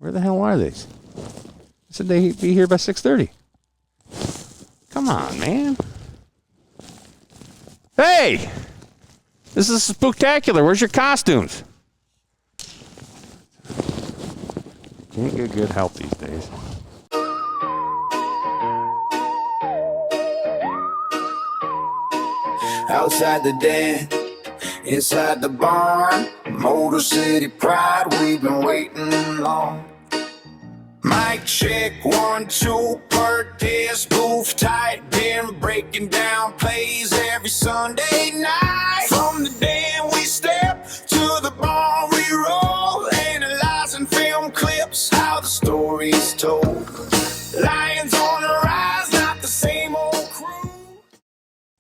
Where the hell are they? I said they'd be here by 6:30. Come on, man. Hey! This is spectacular. Where's your costumes? Can't get good help these days. Outside the den, inside the barn, Motor City Pride, we've been waiting long. Mic check, 1, 2, per disc, booth tight, been breaking down plays every Sunday night. From the den we step to the barn we roll, analyzing film clips, how the story's told. Lions on the rise, not the same old crew.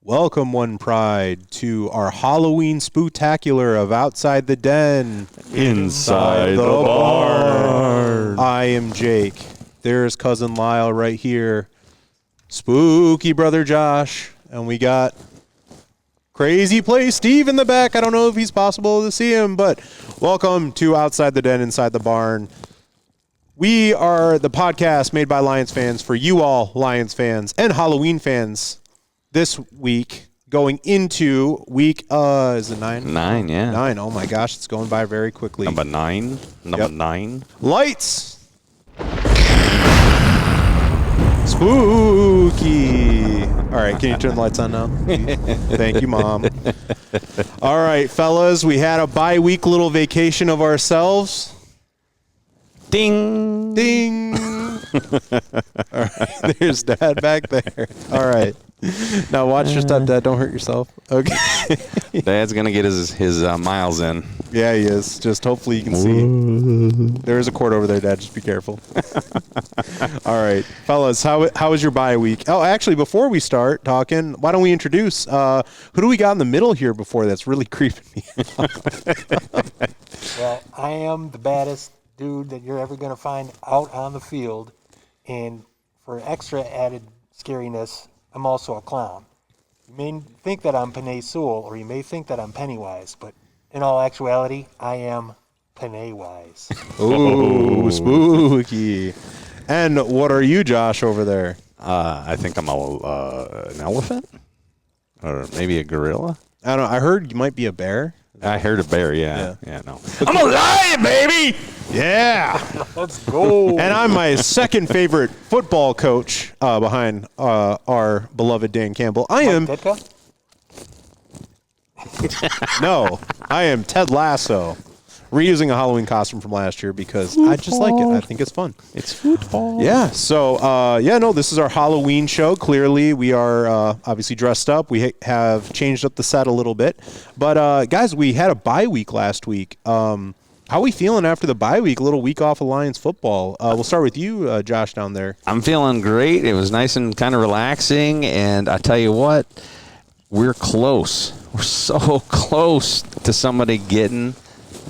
Welcome, One Pride, to our Halloween spooktacular of Outside the Den, Inside the barn. I am Jake. There's cousin Lyle right here. Spooky brother Josh. And we got crazy play Steve in the back. I don't know if he's possible to see him, but welcome to Outside the Den, Inside the Barn. We are the podcast made by Lions fans for you all Lions fans and Halloween fans. This week, going into week, is it 9? 9, yeah. 9. Oh my gosh, it's going by very quickly. Number 9. Number 9. Lights. Spooky. All right, can you turn the lights on now? Thank you, Mom. All right, fellas, we had a bye-week little vacation of ourselves. Ding. Ding. All right, there's Dad back there. All right. Now watch your step, Dad. Don't hurt yourself. Okay. Dad's going to get his miles in. Yeah, he is. Just hopefully you can see. There is a cord over there, Dad. Just be careful. All right. Fellas, how was your bye week? Oh, actually, before we start talking, why don't we introduce who do we got in the middle here before that's really creeping me out? Well, I am the baddest dude that you're ever going to find out on the field. And for extra added scariness, I'm also a clown. You may think that I'm Panay Sewell, or you may think that I'm Pennywise, but in all actuality, I am Pennywise. Ooh, spooky. And what are you, Josh, over there? I think I'm an elephant? Or maybe a gorilla? I don't know. I heard you might be a bear. I heard a bear, yeah. No. I'm a lion, baby! Yeah! Let's go. And I'm my second favorite football coach behind our beloved Dan Campbell. I am... No, I am Ted Lasso. Reusing a Halloween costume from last year because I just like it. I think it's fun. It's football. Yeah, so, this is our Halloween show. Clearly, we are obviously dressed up. We have changed up the set a little bit. But, guys, we had a bye week last week. How are we feeling after the bye week, a little week off of Lions football? We'll start with you, Josh, down there. I'm feeling great. It was nice and kind of relaxing. And I tell you what, we're close. We're so close to somebody getting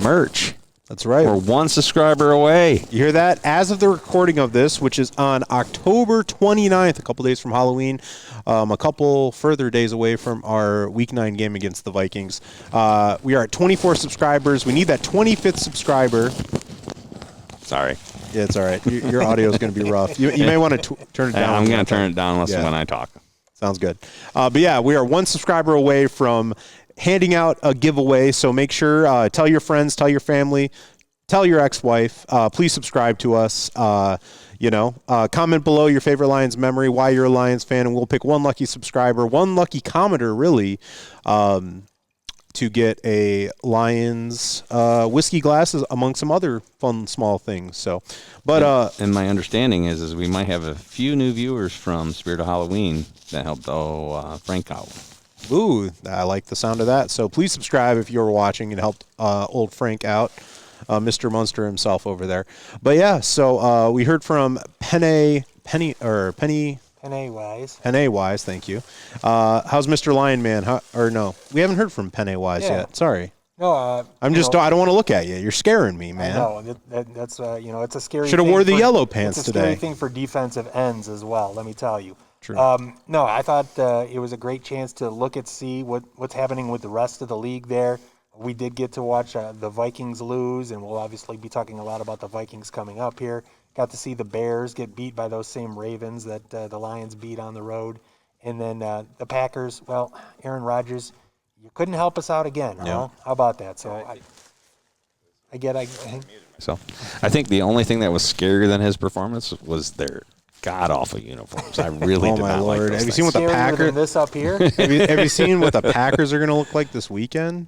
merch. That's right. We're one subscriber away. You hear that? As of the recording of this, which is on October 29th, a couple days from Halloween, a couple further days away from our Week 9 game against the Vikings, we are at 24 subscribers. We need that 25th subscriber. Sorry. Yeah, it's all right. Your audio is going to be rough. You may want to turn it down. I'm going to turn it down when I talk. Sounds good. But yeah, we are one subscriber away from handing out a giveaway, so make sure, tell your friends, tell your family, tell your ex-wife, please subscribe to us, comment below your favorite Lions memory, why you're a Lions fan, and we'll pick one lucky subscriber, one lucky commenter, really, to get a Lions whiskey glasses among some other fun small things. So, but and my understanding is we might have a few new viewers from Spirit of Halloween that helped Frank out. Ooh, I like the sound of that. So please subscribe if you're watching and helped old Frank out, Mr. Munster himself over there. But yeah, so we heard from Pennywise. Pennywise, thank you. How's Mr. Lion Man? We haven't heard from Pennywise yet. Sorry. No, I don't want to look at you. You're scaring me, man. No, that's it's a scary. Should have wore the yellow pants today. It's a today. scary thing for defensive ends as well. Let me tell you. True. No, I thought it was a great chance to see what's happening with the rest of the league there. We did get to watch the Vikings lose, and we'll obviously be talking a lot about the Vikings coming up here. Got to see the Bears get beat by those same Ravens that the Lions beat on the road. And then the Packers, well, Aaron Rodgers, you couldn't help us out again, huh? How about that? So So I think the only thing that was scarier than his performance was their god-awful uniforms. I really did not like those Have you things. seen what the scarier Packers? than this up here? Have you seen what the Packers are going to look like this weekend?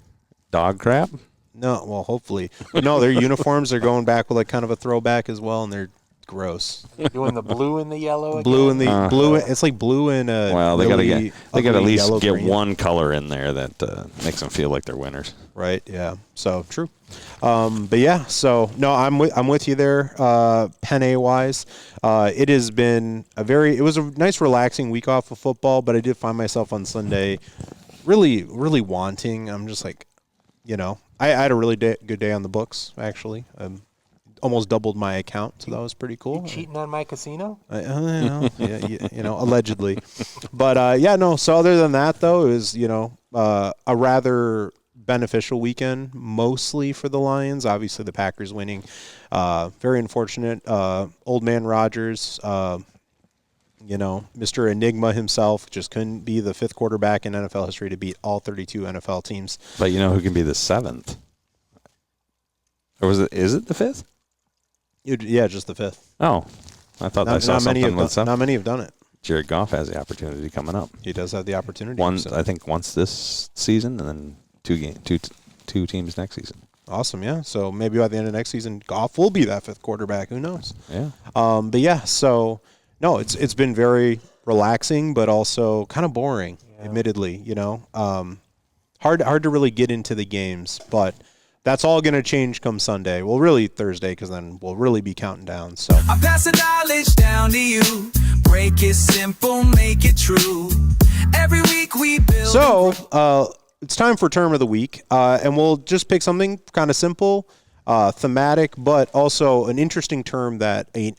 Dog crap? No, well, hopefully. But no, their uniforms are going back with like kind of a throwback as well, and they're gross. Doing the blue and the yellow again? Blue and the blue. It's like blue and Well, they really got to at least get yellow-green. one color in there that makes them feel like they're winners. Right. Yeah. So true. But yeah. So no, I'm with you there. Penne wise, it has been it was a nice relaxing week off of football, but I did find myself on Sunday really, really wanting. I'm just like, I had a really good day on the books actually. Almost doubled my account, so that was pretty cool. You cheating on my casino? Allegedly. But no. So other than that, though, it was a rather beneficial weekend, mostly for the Lions. Obviously, the Packers winning. Very unfortunate. Old man Rodgers, Mr. Enigma himself, just couldn't be the fifth quarterback in NFL history to beat all 32 NFL teams. But you know who can be the seventh? Or is it the fifth? Yeah, just the fifth. Oh, I thought I saw something with some. Not many have done it. Jared Goff has the opportunity coming up. He does have the opportunity. I think once this season, and then two teams next season. Awesome, yeah. So maybe by the end of next season, Goff will be that fifth quarterback. Who knows? Yeah. But yeah, so no, it's been very relaxing, but also kind of boring. Yeah. Admittedly, hard to really get into the games, but. That's all going to change come Sunday. Well, really Thursday, because then we'll really be counting down. So I pass the knowledge down to you. Break it simple, make it true. Every week we build. So it's time for term of the week, and we'll just pick something kind of simple, thematic, but also an interesting term that a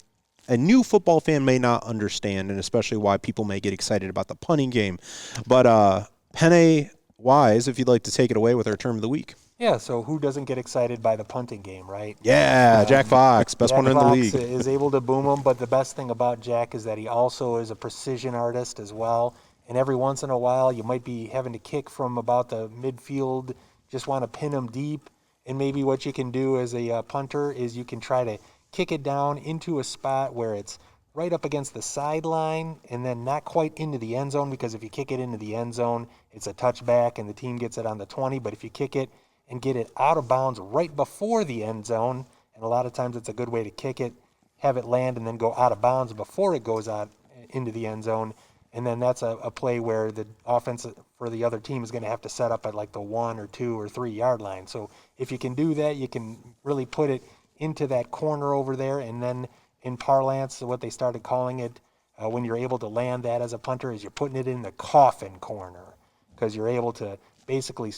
new football fan may not understand, and especially why people may get excited about the punting game. But Penne Wise, if you'd like to take it away with our term of the week. Yeah, so who doesn't get excited by the punting game, right? Yeah, Jack Fox, best punter in the league. Jack Fox is able to boom them, but the best thing about Jack is that he also is a precision artist as well. And every once in a while, you might be having to kick from about the midfield, just want to pin him deep. And maybe what you can do as a punter is you can try to kick it down into a spot where it's right up against the sideline and then not quite into the end zone, because if you kick it into the end zone, it's a touchback and the team gets it on the 20. But if you kick it and get it out of bounds right before the end zone, and a lot of times it's a good way to kick it, have it land and then go out of bounds before it goes out into the end zone, and then that's a play where the offense for the other team is going to have to set up at like the 1 or 2 or 3 yard line. So if you can do that, you can really put it into that corner over there, and then in parlance, what they started calling it when you're able to land that as a punter is you're putting it in the coffin corner, because you're able to basically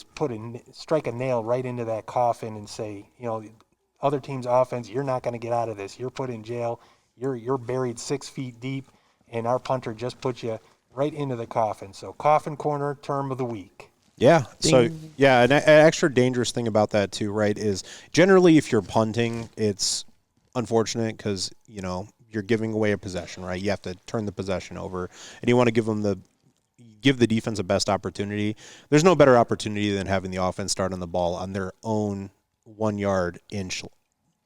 strike a nail right into that coffin and say, other team's offense, you're not going to get out of this. You're put in jail. You're buried 6 feet deep, and our punter just put you right into the coffin. So coffin corner, term of the week. Yeah. So, yeah, an extra dangerous thing about that too, right, is generally if you're punting, it's unfortunate because, you're giving away a possession, right? You have to turn the possession over, and you want to give the defense the best opportunity. There's no better opportunity than having the offense start on the ball on their own 1 yard, inch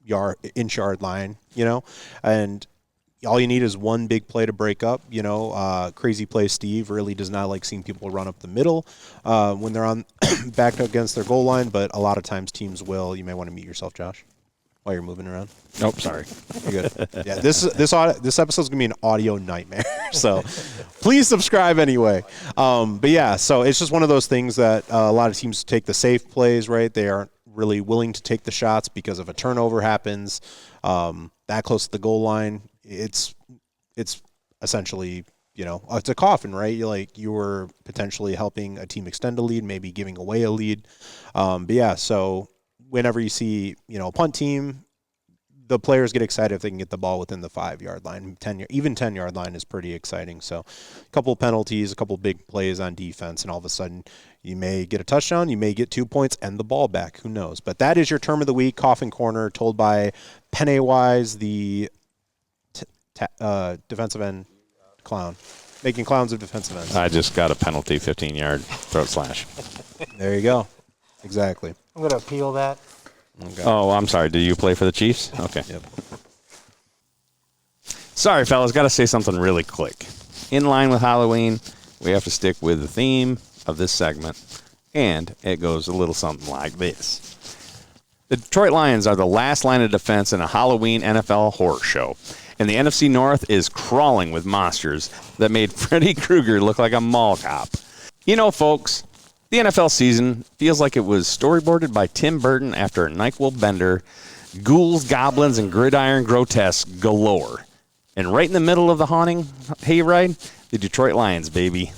yard line, and all you need is one big play to break up. Crazy play Steve really does not like seeing people run up the middle when they're on back against their goal line, but a lot of times teams will. You may want to mute yourself, Josh, while you're moving around. Nope, sorry. You're good. Yeah, this episode's gonna be an audio nightmare. So please subscribe anyway. But yeah, so it's just one of those things that a lot of teams take the safe plays, right? They aren't really willing to take the shots because if a turnover happens that close to the goal line, it's essentially, it's a coffin, right? You were potentially helping a team extend a lead, maybe giving away a lead. But yeah, so whenever you see, a punt team, the players get excited if they can get the ball within the 5-yard line. 10-yard line is pretty exciting. So a couple of penalties, a couple of big plays on defense, and all of a sudden you may get a touchdown, you may get 2 points and the ball back. Who knows? But that is your term of the week, Coffin Corner, told by Pennywise, the defensive end clown. Making clowns of defensive ends. I just got a penalty, 15-yard throat slash. There you go. Exactly. I'm going to appeal that. Okay. Oh, I'm sorry. Do you play for the Chiefs? Okay. Yep. Sorry, fellas. Got to say something really quick. In line with Halloween, we have to stick with the theme of this segment, and it goes a little something like this. The Detroit Lions are the last line of defense in a Halloween NFL horror show, and the NFC North is crawling with monsters that made Freddy Krueger look like a mall cop. You know, folks, the NFL season feels like it was storyboarded by Tim Burton after a NyQuil bender, ghouls, goblins, and gridiron grotesque galore. And right in the middle of the haunting hayride, the Detroit Lions, baby.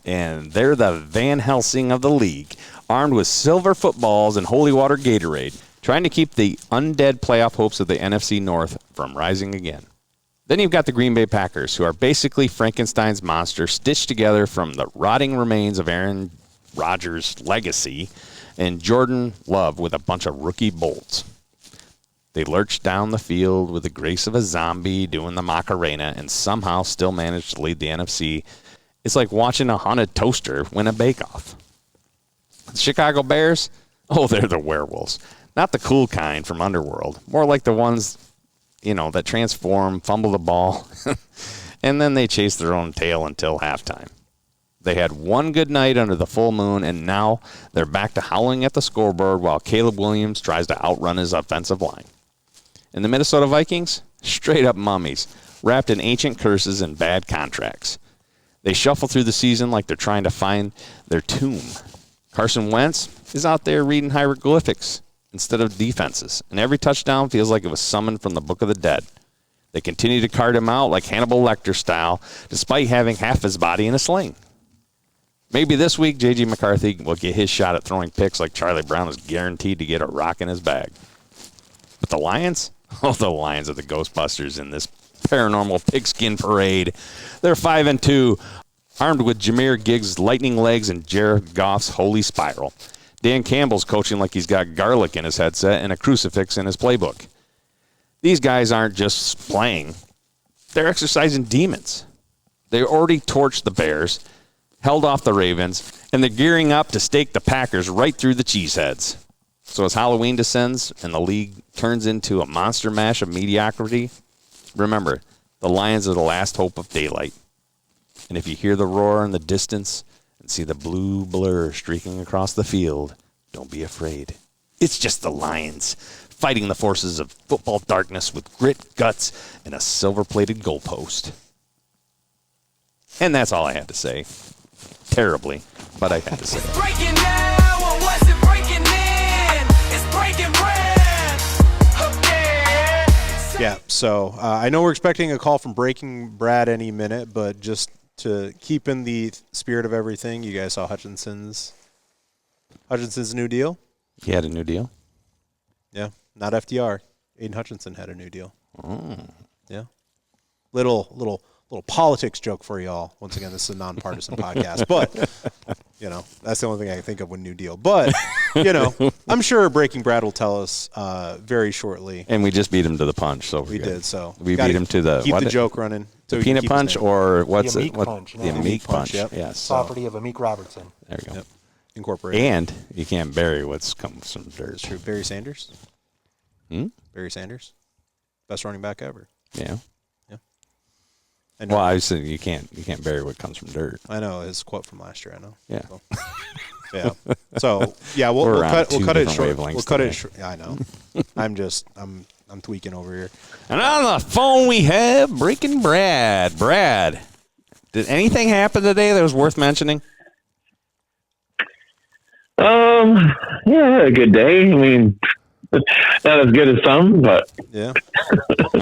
And they're the Van Helsing of the league, armed with silver footballs and holy water Gatorade, trying to keep the undead playoff hopes of the NFC North from rising again. Then you've got the Green Bay Packers, who are basically Frankenstein's monster stitched together from the rotting remains of Aaron Rodgers' legacy and Jordan Love with a bunch of rookie bolts. They lurched down the field with the grace of a zombie doing the Macarena and somehow still managed to lead the NFC. It's like watching a haunted toaster win a bake-off. The Chicago Bears, oh, they're the werewolves. Not the cool kind from Underworld. More like the ones, that transform, fumble the ball, and then they chase their own tail until halftime. They had one good night under the full moon, and now they're back to howling at the scoreboard while Caleb Williams tries to outrun his offensive line. And the Minnesota Vikings, straight up mummies, wrapped in ancient curses and bad contracts. They shuffle through the season like they're trying to find their tomb. Carson Wentz is out there reading hieroglyphics instead of defenses, and every touchdown feels like it was summoned from the Book of the Dead. They continue to cart him out like Hannibal Lecter style, despite having half his body in a sling. Maybe this week, J.J. McCarthy will get his shot at throwing picks like Charlie Brown is guaranteed to get a rock in his bag. But the Lions? Oh, the Lions are the Ghostbusters in this paranormal pigskin parade. They're 5-2, armed with Jahmyr Gibbs' lightning legs and Jared Goff's holy spiral. Dan Campbell's coaching like he's got garlic in his headset and a crucifix in his playbook. These guys aren't just playing. They're exercising demons. They already torched the Bears, held off the Ravens, and they're gearing up to stake the Packers right through the cheeseheads. So as Halloween descends and the league turns into a monster mash of mediocrity, remember, the Lions are the last hope of daylight. And if you hear the roar in the distance and see the blue blur streaking across the field, don't be afraid. It's just the Lions fighting the forces of football darkness with grit, guts, and a silver-plated goalpost. And that's all I had to say. Terribly, but I had to say it. Breaking now, or was it breaking in? It's breaking bread. Okay. Yeah, so I know we're expecting a call from Breaking Brad any minute, but just to keep in the spirit of everything, you guys saw Hutchinson's new deal? He had a new deal? Yeah, not FDR. Aiden Hutchinson had a new deal. Oh. Yeah. Little politics joke for y'all. Once again, this is a nonpartisan podcast, but that's the only thing I can think of with New Deal. But I'm sure Breaking Brad will tell us very shortly. And we just beat him to the punch. So we did. So we beat him to the keep the joke running. The peanut punch, or what's the it? Meek punch. The Meek punch. Yep. Yes. Property of Amik Robertson. There you go. Yep. Incorporated. And you can't bury what's comes from dirt. It's true. Barry Sanders. Barry Sanders, best running back ever. Yeah. I know. Well, I said you can't bury what comes from dirt. I know his quote from last year. I know. Yeah. So, yeah. So yeah, we'll cut it short. We'll cut it short. Yeah, I know. I'm tweaking over here. And on the phone we have Breaking Brad. Brad, did anything happen today that was worth mentioning? Yeah, I had a good day. I mean, Not as good as some, but Yeah.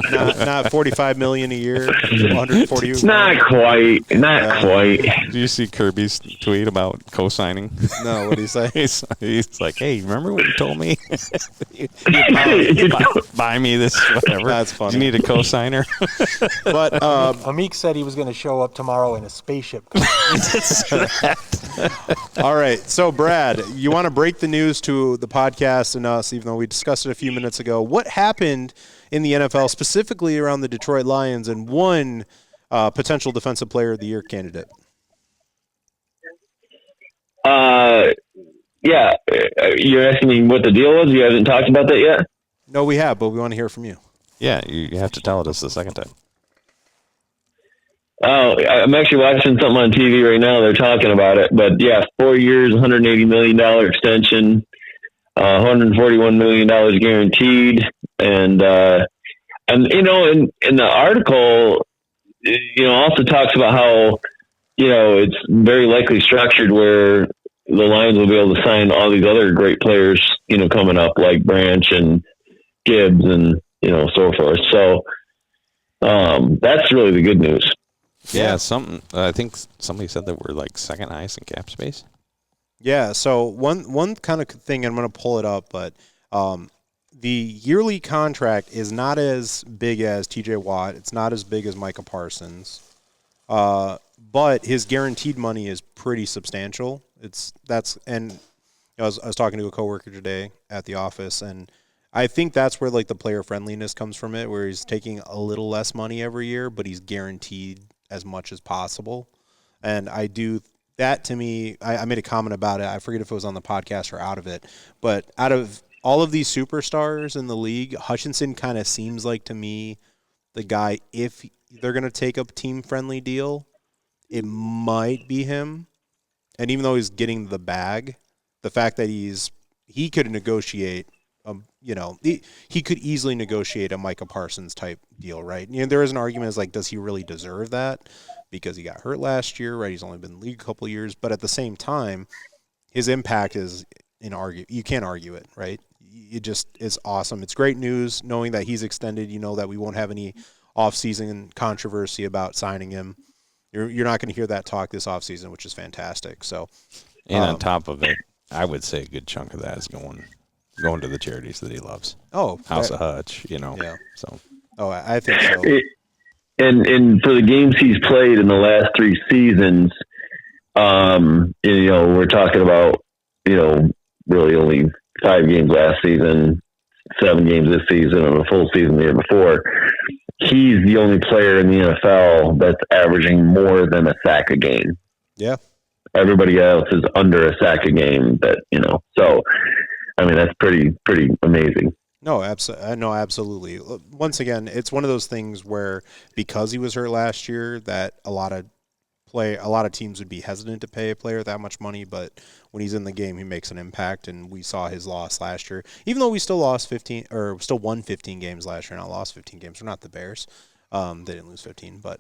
not $45 million a year, 140. not quite. Did you see Kirby's tweet about co-signing? No, what do you say? he's like, hey, remember what you told me? you buy me this, whatever. That's funny. Do you need a co-signer? But Amik said he was going to show up tomorrow in a spaceship. all right, so Brad, you want to break the news to the podcast and us, even though we discussed it a few minutes ago. What happened in the NFL, specifically around the Detroit Lions, and one potential Defensive Player of the Year candidate? Yeah, you're asking me what the deal was? You haven't talked about that yet? No, we have, but we want to hear from you. Yeah, you have to tell it us the second time. Oh, I'm actually watching something on TV right now. They're talking about it. But, yeah, 4 years, $180 million extension, $141 million guaranteed. And you know, in the article, you know, also talks about how, you know, it's very likely structured where the Lions will be able to sign all these other great players, you know, coming up like Branch and Gibbs and, you know, so forth. So that's really the good news. Yeah, I think somebody said that we're like second highest in cap space. Yeah, so one kind of thing, I'm going to pull it up, but the yearly contract is not as big as T.J. Watt. It's not as big as Micah Parsons, but his guaranteed money is pretty substantial. And I was talking to a coworker today at the office, and I think that's where like the player friendliness comes from it, where he's taking a little less money every year, but he's guaranteed as much as possible. And I do that to me. I made a comment about it. I forget if it was on the podcast or out of it, but out of all of these superstars in the league, Hutchinson kind of seems like to me the guy, if they're going to take a team friendly deal, it might be him. And even though he's getting the bag, the fact that he could negotiate, you know, he could easily negotiate a Micah Parsons type deal, right? You know, there is an argument as like, does he really deserve that? Because he got hurt last year, right? He's only been in the league a couple of years, but at the same time, his impact is you can't argue it, right? It just is awesome. It's great news knowing that he's extended. You know that we won't have any off-season controversy about signing him. You're not going to hear that talk this offseason, which is fantastic. So, and on top of it, I would say a good chunk of that is going to the charities that he loves. Oh, House of Hutch, you know. Yeah. So. Oh, I think so. And for the games he's played in the last 3 seasons, you know, we're talking about, you know, really only 5 games last season, 7 games this season, and a full season the year before. He's the only player in the NFL that's averaging more than a sack a game. Yeah. Everybody else is under a sack a game. That, you know, so I mean that's pretty amazing. No, absolutely. Once again, it's one of those things where because he was hurt last year, that a lot of teams would be hesitant to pay a player that much money, but when he's in the game, he makes an impact, and we saw his loss last year. Even though we still won 15 games last year, not lost 15 games. We're not the Bears. They didn't lose 15, but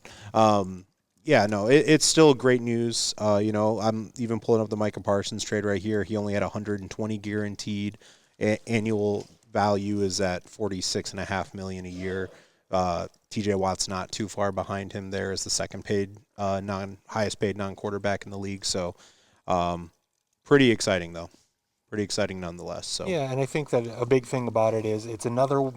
yeah, no, it's still great news. You know, I'm even pulling up the Micah Parsons trade right here. He only had 120 guaranteed. Annual value is at $46.5 million a year. T.J. Watt's not too far behind him there as the second highest paid non-quarterback in the league. So pretty exciting, though. Pretty exciting nonetheless. So yeah, and I think that a big thing about it is it's another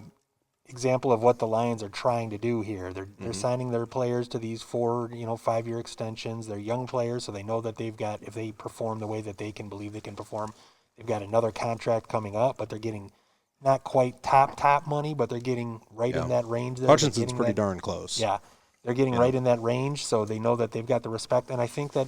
example of what the Lions are trying to do here. They're signing their players to these 4, 5-year extensions. They're young players, so they know that they've got, if they perform the way that they can believe they can perform, they've got another contract coming up, but they're getting not quite top money, but they're getting right in that range. Hutchinson's pretty darn close. Yeah, they're getting right in that range, so they know that they've got the respect. And I think that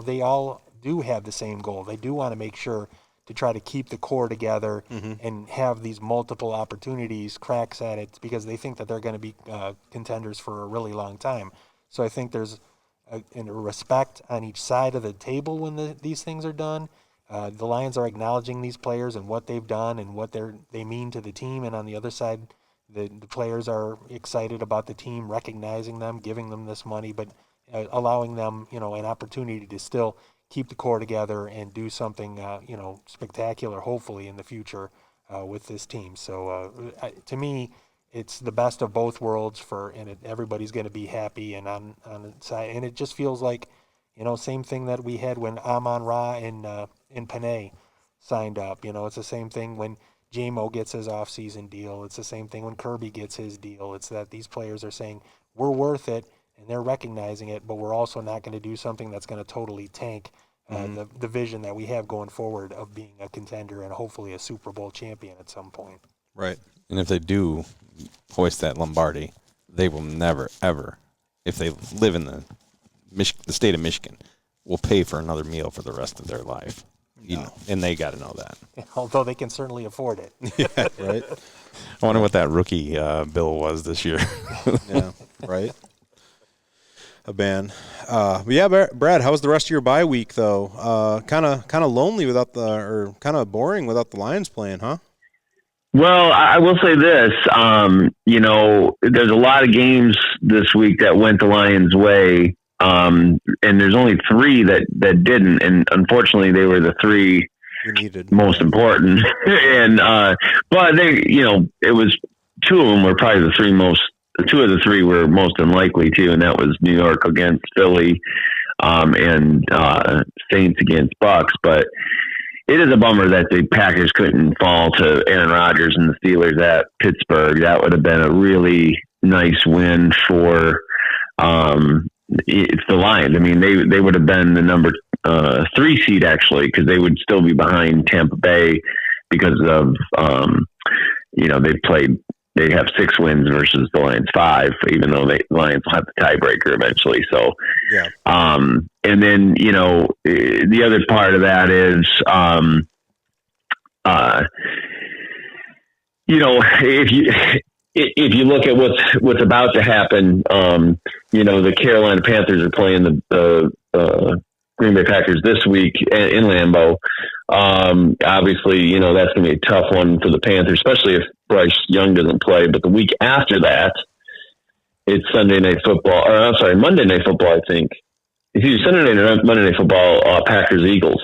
they all do have the same goal. They do want to make sure to try to keep the core together and have these multiple opportunities, cracks at it, because they think that they're going to be contenders for a really long time. So I think there's a respect on each side of the table when these things are done. The Lions are acknowledging these players and what they've done and what they mean to the team. And on the other side, the players are excited about the team, recognizing them, giving them this money, but allowing them, an opportunity to still keep the core together and do something, spectacular, hopefully in the future with this team. So to me, it's the best of both worlds everybody's going to be happy and on the side. And it just feels like, same thing that we had when Amon-Ra and Panay signed up. It's the same thing when J-Mo gets his off-season deal. It's the same thing when Kirby gets his deal. It's that these players are saying, we're worth it, and they're recognizing it, but we're also not going to do something that's going to totally tank the vision that we have going forward of being a contender and hopefully a Super Bowl champion at some point. Right. And if they do hoist that Lombardi, they will never, ever, if they live in the state of Michigan, will pay for another meal for the rest of their life. And they got to know that. Although they can certainly afford it. Yeah, right. I wonder what that rookie bill was this year. Yeah, right. A ban. But yeah, Brad, how was the rest of your bye week though? Kind of lonely or kind of boring without the Lions playing, huh? Well, I will say this, there's a lot of games this week that went the Lions' way, and there's only 3 that didn't, and unfortunately they were the 3 most important. And but they, it was 2 of them were probably the 2 of the 3 were most unlikely too, and that was New York against Philly, and Saints against Bucks. But it is a bummer that the Packers couldn't fall to Aaron Rodgers and the Steelers at Pittsburgh. That would have been a really nice win for it's the Lions. I mean, they would have been the number 3 seed actually, because they would still be behind Tampa Bay because of they have 6 wins versus the Lions 5, even though the Lions will have the tiebreaker eventually. So, yeah. And then, the other part of that is, if you look at what's about to happen, the Carolina Panthers are playing the Green Bay Packers this week in Lambeau. Obviously, that's going to be a tough one for the Panthers, especially if Bryce Young doesn't play. But the week after that, it's Monday Night Football, I think. It's Sunday Night, Monday Night Football, Packers-Eagles.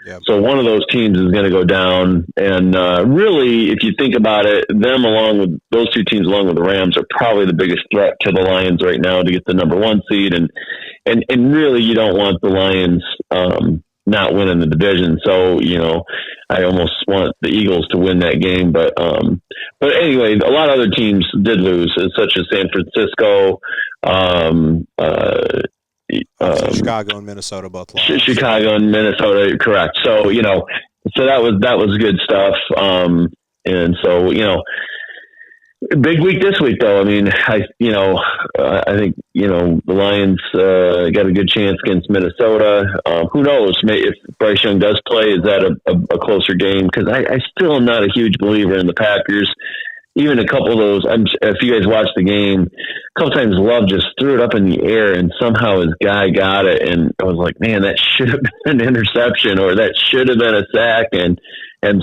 Yep. So one of those teams is going to go down. And really, if you think about it, those 2 teams along with the Rams are probably the biggest threat to the Lions right now to get the number 1 seed. And really, you don't want the Lions not winning the division. So, I almost want the Eagles to win that game. But anyway, a lot of other teams did lose, such as San Francisco, Chicago and Minnesota both lost. Chicago and Minnesota, correct. So, so that was good stuff. And so, big week this week though. I mean, I think, the Lions, got a good chance against Minnesota. Who knows if Bryce Young does play, is that a closer game? Cause I still am not a huge believer in the Packers. Even a couple of those, if you guys watched the game, a couple times Love just threw it up in the air and somehow his guy got it. And I was like, man, that should have been an interception or that should have been a sack. And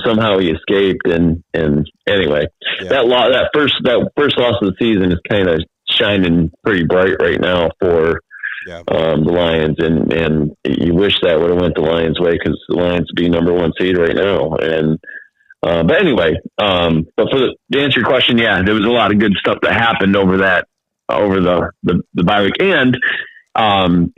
somehow he escaped. And anyway, yeah. that first loss of the season is kind of shining pretty bright right now for the Lions. And you wish that would have went the Lions' way, because the Lions would be number 1 seed right now. And, but anyway, but to answer your question, yeah, there was a lot of good stuff that happened over the bye week. And, I'm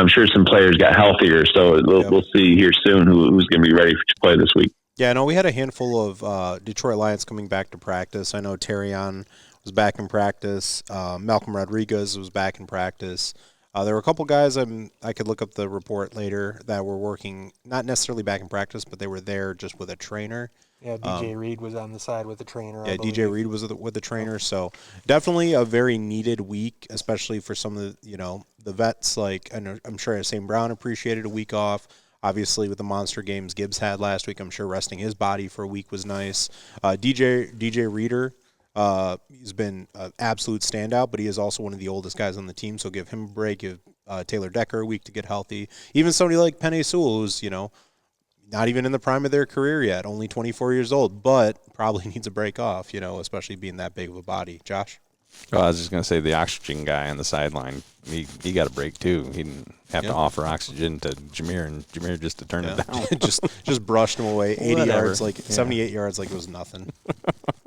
sure some players got healthier. So we'll see here soon who's going to be ready to play this week. Yeah, no, we had a handful of Detroit Lions coming back to practice. I know Terrion was back in practice. Malcolm Rodriguez was back in practice. There were a couple guys I could look up the report later that were working, not necessarily back in practice, but they were there just with a trainer. Yeah, DJ Reed was on the side with the trainer. Yeah, DJ Reed was with the trainer. So definitely a very needed week, especially for some of the vets. Like I'm sure St. Brown appreciated a week off. Obviously, with the monster games Gibbs had last week, I'm sure resting his body for a week was nice. DJ Reader, he's been an absolute standout, but he is also one of the oldest guys on the team, so give him a break. Give Taylor Decker a week to get healthy. Even somebody like Penei Sewell, who's not even in the prime of their career yet, only 24 years old, but probably needs a break off, especially being that big of a body. Josh? Well, I was just going to say the oxygen guy on the sideline, he got a break too. He didn't have to offer oxygen to Jameer, and Jameer just turned it down. just brushed him away. 80 Whatever. yards, 78 yards, like it was nothing.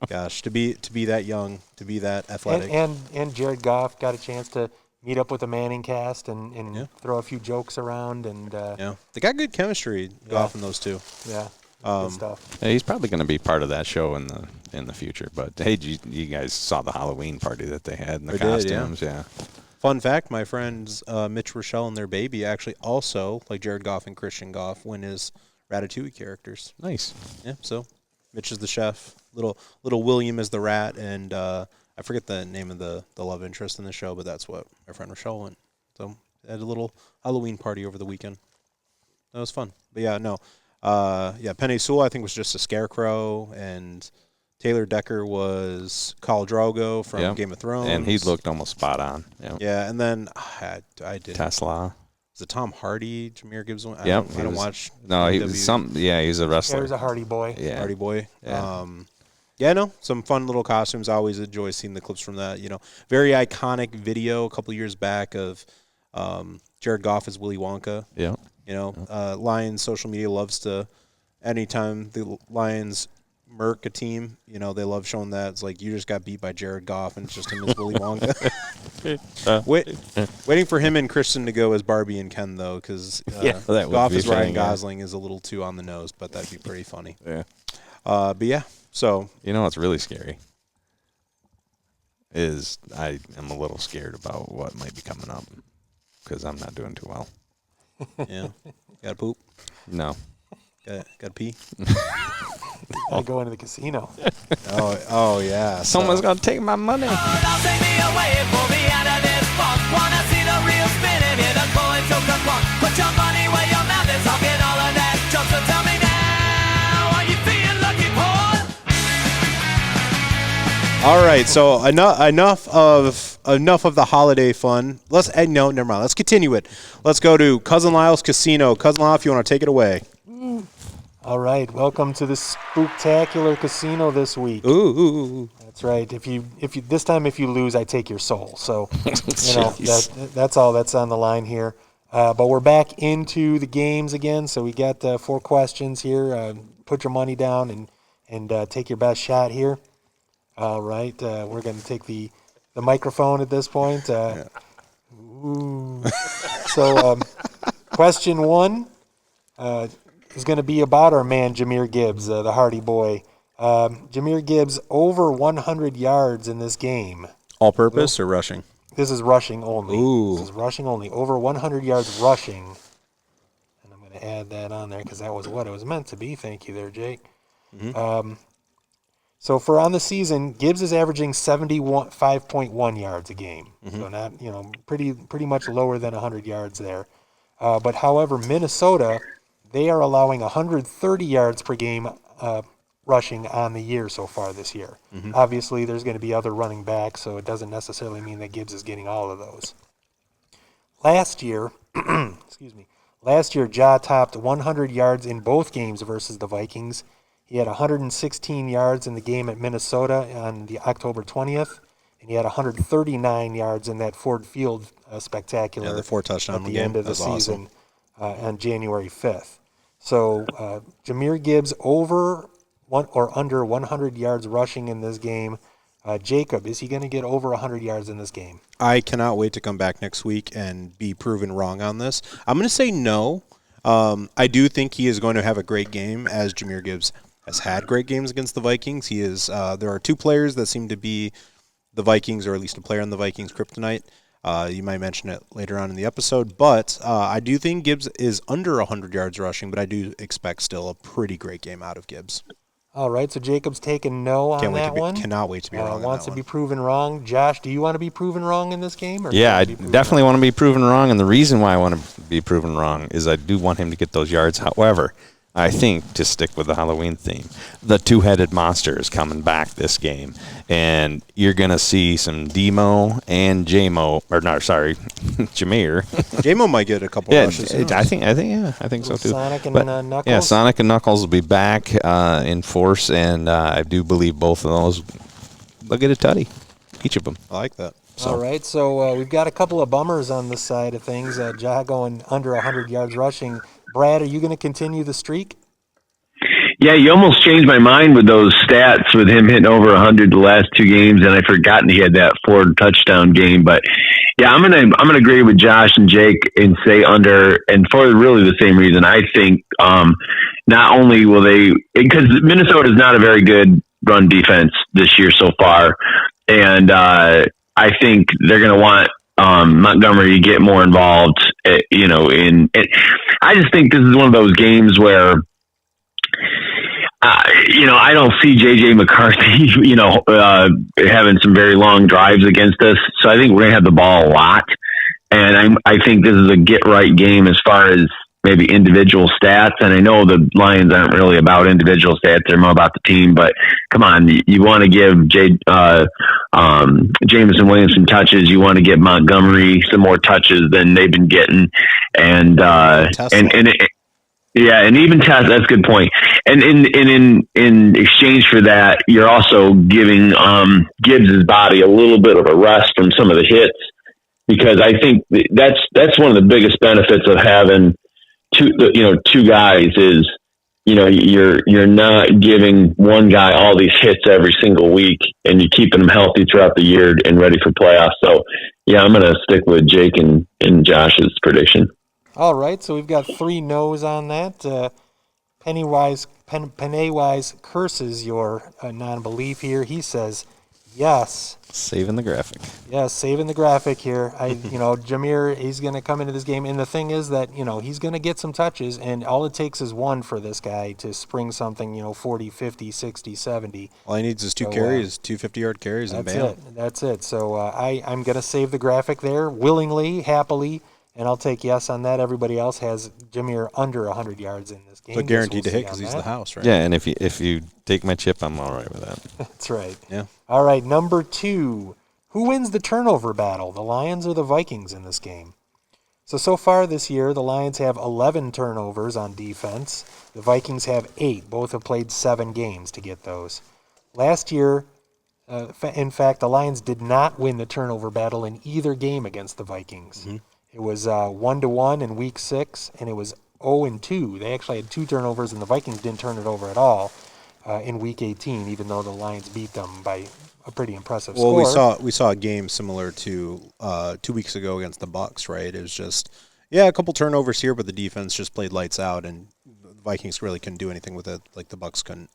Gosh, to be that young, to be that athletic. And Jared Goff got a chance to meet up with the Manning cast and throw a few jokes around. And they got good chemistry, Goff and those two. Yeah. Good stuff. Yeah, he's probably going to be part of that show in the future. But hey, you guys saw the Halloween party that they had and the costumes, yeah. Fun fact: my friends Mitch Rochelle and their baby actually also, like Jared Goff and Christian Goff, win his Ratatouille characters. Nice. Yeah. So Mitch is the chef, little William is the rat, and I forget the name of the love interest in the show, but that's what my friend Rochelle went. So they had a little Halloween party over the weekend. That was fun. But yeah, no. Penny Sewell, I think, was just a scarecrow, and Taylor Decker was Khal Drogo from Game of Thrones. And he looked almost spot on. Yep. Yeah, and then I did. Tesla. Was it Tom Hardy, Jameer Gibbs one? I Yep. don't watch. No, he was he's a wrestler. He was a Hardy boy. Yeah. Hardy boy. Yeah. Some fun little costumes. I always enjoy seeing the clips from that. Very iconic video a couple years back of Jared Goff as Willy Wonka. Yeah. Lions social media loves to, anytime the Lions murk a team, they love showing that. It's like, you just got beat by Jared Goff, and it's just him as Willy Wonka. Waiting for him and Kristen to go as Barbie and Ken, though, because Goff as Ryan Gosling is a little too on the nose, but that'd be pretty funny. Yeah. But yeah, so. What's really scary is I am a little scared about what might be coming up because I'm not doing too well. Yeah. Gotta poop? No. Gotta pee? I go into the casino. Oh yeah. Someone's gonna take my money. Put your money where your mouth is. I'll get all of that. Just so tell me now, are you feeling lucky, Paul? All right, so enough of the holiday fun. No, never mind. Let's continue it. Let's go to Cousin Lyle's Casino. Cousin Lyle, if you want to take it away. All right, welcome to the spooktacular casino this week. Ooh. That's right. If you this time if you lose, I take your soul. So that's all that's on the line here. But we're back into the games again. So we got 4 questions here. Put your money down and take your best shot here. All right, we're going to take the microphone at this point. Ooh. So question 1 is going to be about our man Jameer Gibbs, the Hardy boy. Jameer Gibbs over 100 yards in this game. All purpose or rushing? This is rushing only. Ooh. This is rushing only. Over 100 yards rushing. And I'm going to add that on there because that was what it was meant to be. Thank you there, Jake. Mm-hmm. So for on the season, Gibbs is averaging 5.1 yards a game. Mm-hmm. So not, pretty much lower than 100 yards there. But however, Minnesota, they are allowing 130 yards per game rushing on the year so far this year. Mm-hmm. Obviously, there's going to be other running backs, so it doesn't necessarily mean that Gibbs is getting all of those. Last year, Ja topped 100 yards in both games versus the Vikings. He had 116 yards in the game at Minnesota on the October 20th, and he had 139 yards in that Ford Field spectacular the 4 touchdown at the game. end of the That's season on January 5th. So Jameer Gibbs over or under 100 yards rushing in this game. Jacob, is he going to get over 100 yards in this game? I cannot wait to come back next week and be proven wrong on this. I'm going to say no. I do think he is going to have a great game, as Jameer Gibbs has had great games against the Vikings. He is. There are 2 players that seem to be the Vikings, or at least a player on the Vikings kryptonite. You might mention it later on in the episode, but I do think Gibbs is under 100 yards rushing, but I do expect still a pretty great game out of Gibbs. All right, so Jacob's taking no on that one. Cannot wait to be wrong on wants that to one. be proven wrong. Josh, do you want to be proven wrong in this game? Yeah, I definitely want to be proven wrong, and the reason why I want to be proven wrong is I do want him to get those yards. However, I think, to stick with the Halloween theme, the 2-headed monster is coming back this game, and you're going to see some Demo and Jameer. Jamo might get a couple rushes. I think so too. Sonic and Knuckles? Yeah, Sonic and Knuckles will be back in force, and I do believe both of those will get a tutty. each of them. I like that. All right, so we've got a couple of bummers on this side of things. Ja going under 100 yards rushing. Brad, are you going to continue the streak? Yeah, you almost changed my mind with those stats with him hitting over 100 the last 2 games, and I forgotten he had that 4 touchdown game. But yeah, I'm gonna agree with Josh and Jake and say under, and for really the same reason. I think not only will they, because Minnesota is not a very good run defense this year so far, and I think they're gonna want Montgomery to get more involved. I just think this is one of those games where. I don't see J.J. McCarthy, having some very long drives against us. So I think we're going to have the ball a lot. And I think this is a get-right game as far as maybe individual stats. And I know the Lions aren't really about individual stats. They're more about the team. But, come on, you want to give Jameson Williams some touches. You want to give Montgomery some more touches than they've been getting. And yeah, and even Tess, that's a good point. And in exchange for that, you're also giving Gibbs' body a little bit of a rest from some of the hits, because I think that's one of the biggest benefits of having two guys is, you're not giving one guy all these hits every single week, and you're keeping them healthy throughout the year and ready for playoffs. So yeah, I'm going to stick with Jake and Josh's prediction. All right, so we've got 3 no's on that. Pennywise curses your non-belief here. He says, yes. Saving the graphic. Yeah, saving the graphic here. Jameer, he's going to come into this game. And the thing is that, he's going to get some touches, and all it takes is one for this guy to spring something, 40, 50, 60, 70. All he needs is 2 carries, 2 50-yard carries, and bam. That's it. So I'm going to save the graphic there willingly, happily. And I'll take yes on that. Everybody else has Jameer under 100 yards in this game. So guaranteed to hit because he's the house, right? Yeah, and if you take my chip, I'm all right with that. That's right. Yeah. All right, number 2. Who wins the turnover battle, the Lions or the Vikings in this game? So far this year, the Lions have 11 turnovers on defense. The Vikings have 8. Both have played 7 games to get those. Last year, in fact, the Lions did not win the turnover battle in either game against the Vikings. Mm-hmm. It was 1-1 in Week 6, and it was 0-2. They actually had 2 turnovers, and the Vikings didn't turn it over at all in Week 18, even though the Lions beat them by a pretty impressive score. Well, we saw a game similar to 2 weeks ago against the Bucs, right? It was just, a couple turnovers here, but the defense just played lights out, and the Vikings really couldn't do anything with it like the Bucs couldn't.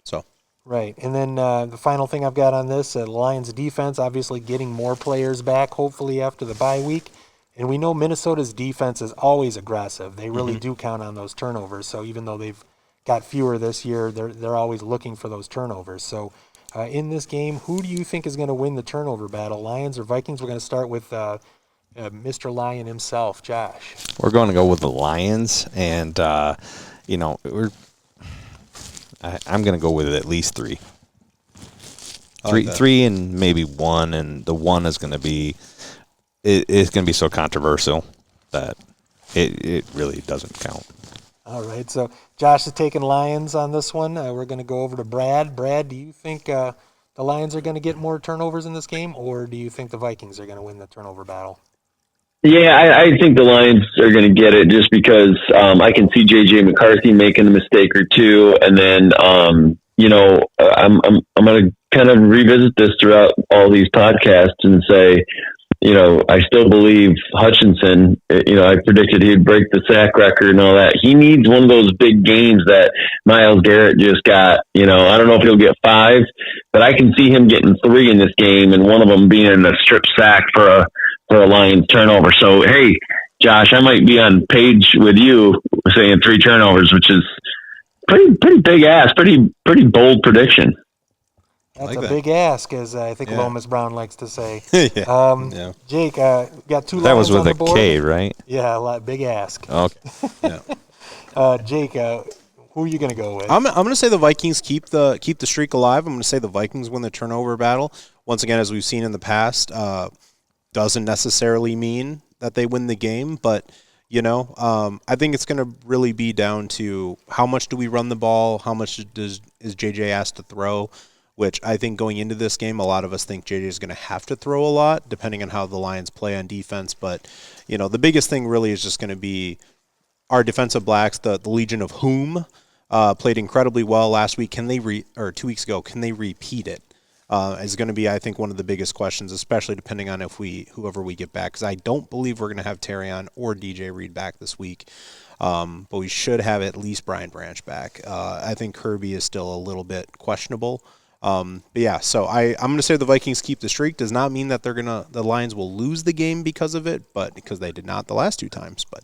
So. Right, and then the final thing I've got on this, Lions defense, obviously getting more players back, hopefully after the bye week. And we know Minnesota's defense is always aggressive. They really do count on those turnovers. So even though they've got fewer this year, they're always looking for those turnovers. So in this game, who do you think is going to win the turnover battle, Lions or Vikings? We're going to start with Mr. Lion himself, Josh. We're going to go with the Lions, and I'm going to go with at least 3. Three and maybe 1, and the 1 is going to be. It's going to be so controversial that it really doesn't count. All right, so Josh is taking Lions on this one. We're going to go over to Brad. Brad, do you think the Lions are going to get more turnovers in this game, or do you think the Vikings are going to win the turnover battle? Yeah, I think the Lions are going to get it just because I can see J.J. McCarthy making a mistake or two, and then I'm going to kind of revisit this throughout all these podcasts and say, I still believe Hutchinson, I predicted he'd break the sack record and all that. He needs one of those big games that Myles Garrett just got. I don't know if he'll get 5, but I can see him getting 3 in this game, and one of them being a strip sack for a Lions turnover. So, hey, Josh, I might be on page with you saying 3 turnovers, which is pretty big ass, pretty bold prediction. That's a big ask, as I think Lomas Brown likes to say. Jake, got 2 That was Lions with on the a board. K, right? Yeah, big ask. Okay. Jake, who are you going to go with? I'm going to say the Vikings keep the streak alive. I'm going to say the Vikings win the turnover battle. Once again, as we've seen in the past, doesn't necessarily mean that they win the game, but I think it's going to really be down to how much do we run the ball, how much is JJ asked to throw. which I think going into this game, a lot of us think JJ is going to have to throw a lot, depending on how the Lions play on defense. But, the biggest thing really is just going to be our defensive backs, the Legion of Whom, played incredibly well last week. Can they 2 weeks ago? Can they repeat it? Is going to be, I think, one of the biggest questions, especially depending on whoever we get back. Because I don't believe we're going to have Terrion or DJ Reed back this week, but we should have at least Brian Branch back. I think Kirby is still a little bit questionable. But yeah, so I'm going to say the Vikings keep the streak. Does not mean that the Lions will lose the game because of it, but because they did not the last 2 times. But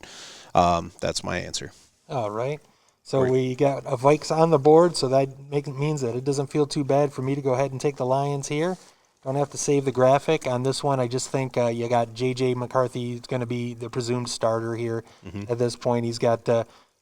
that's my answer. All right. So we got a Vikes on the board, so that means that it doesn't feel too bad for me to go ahead and take the Lions here. Don't have to save the graphic. On this one, I just think you got J.J. McCarthy is going to be the presumed starter here at this point. He's got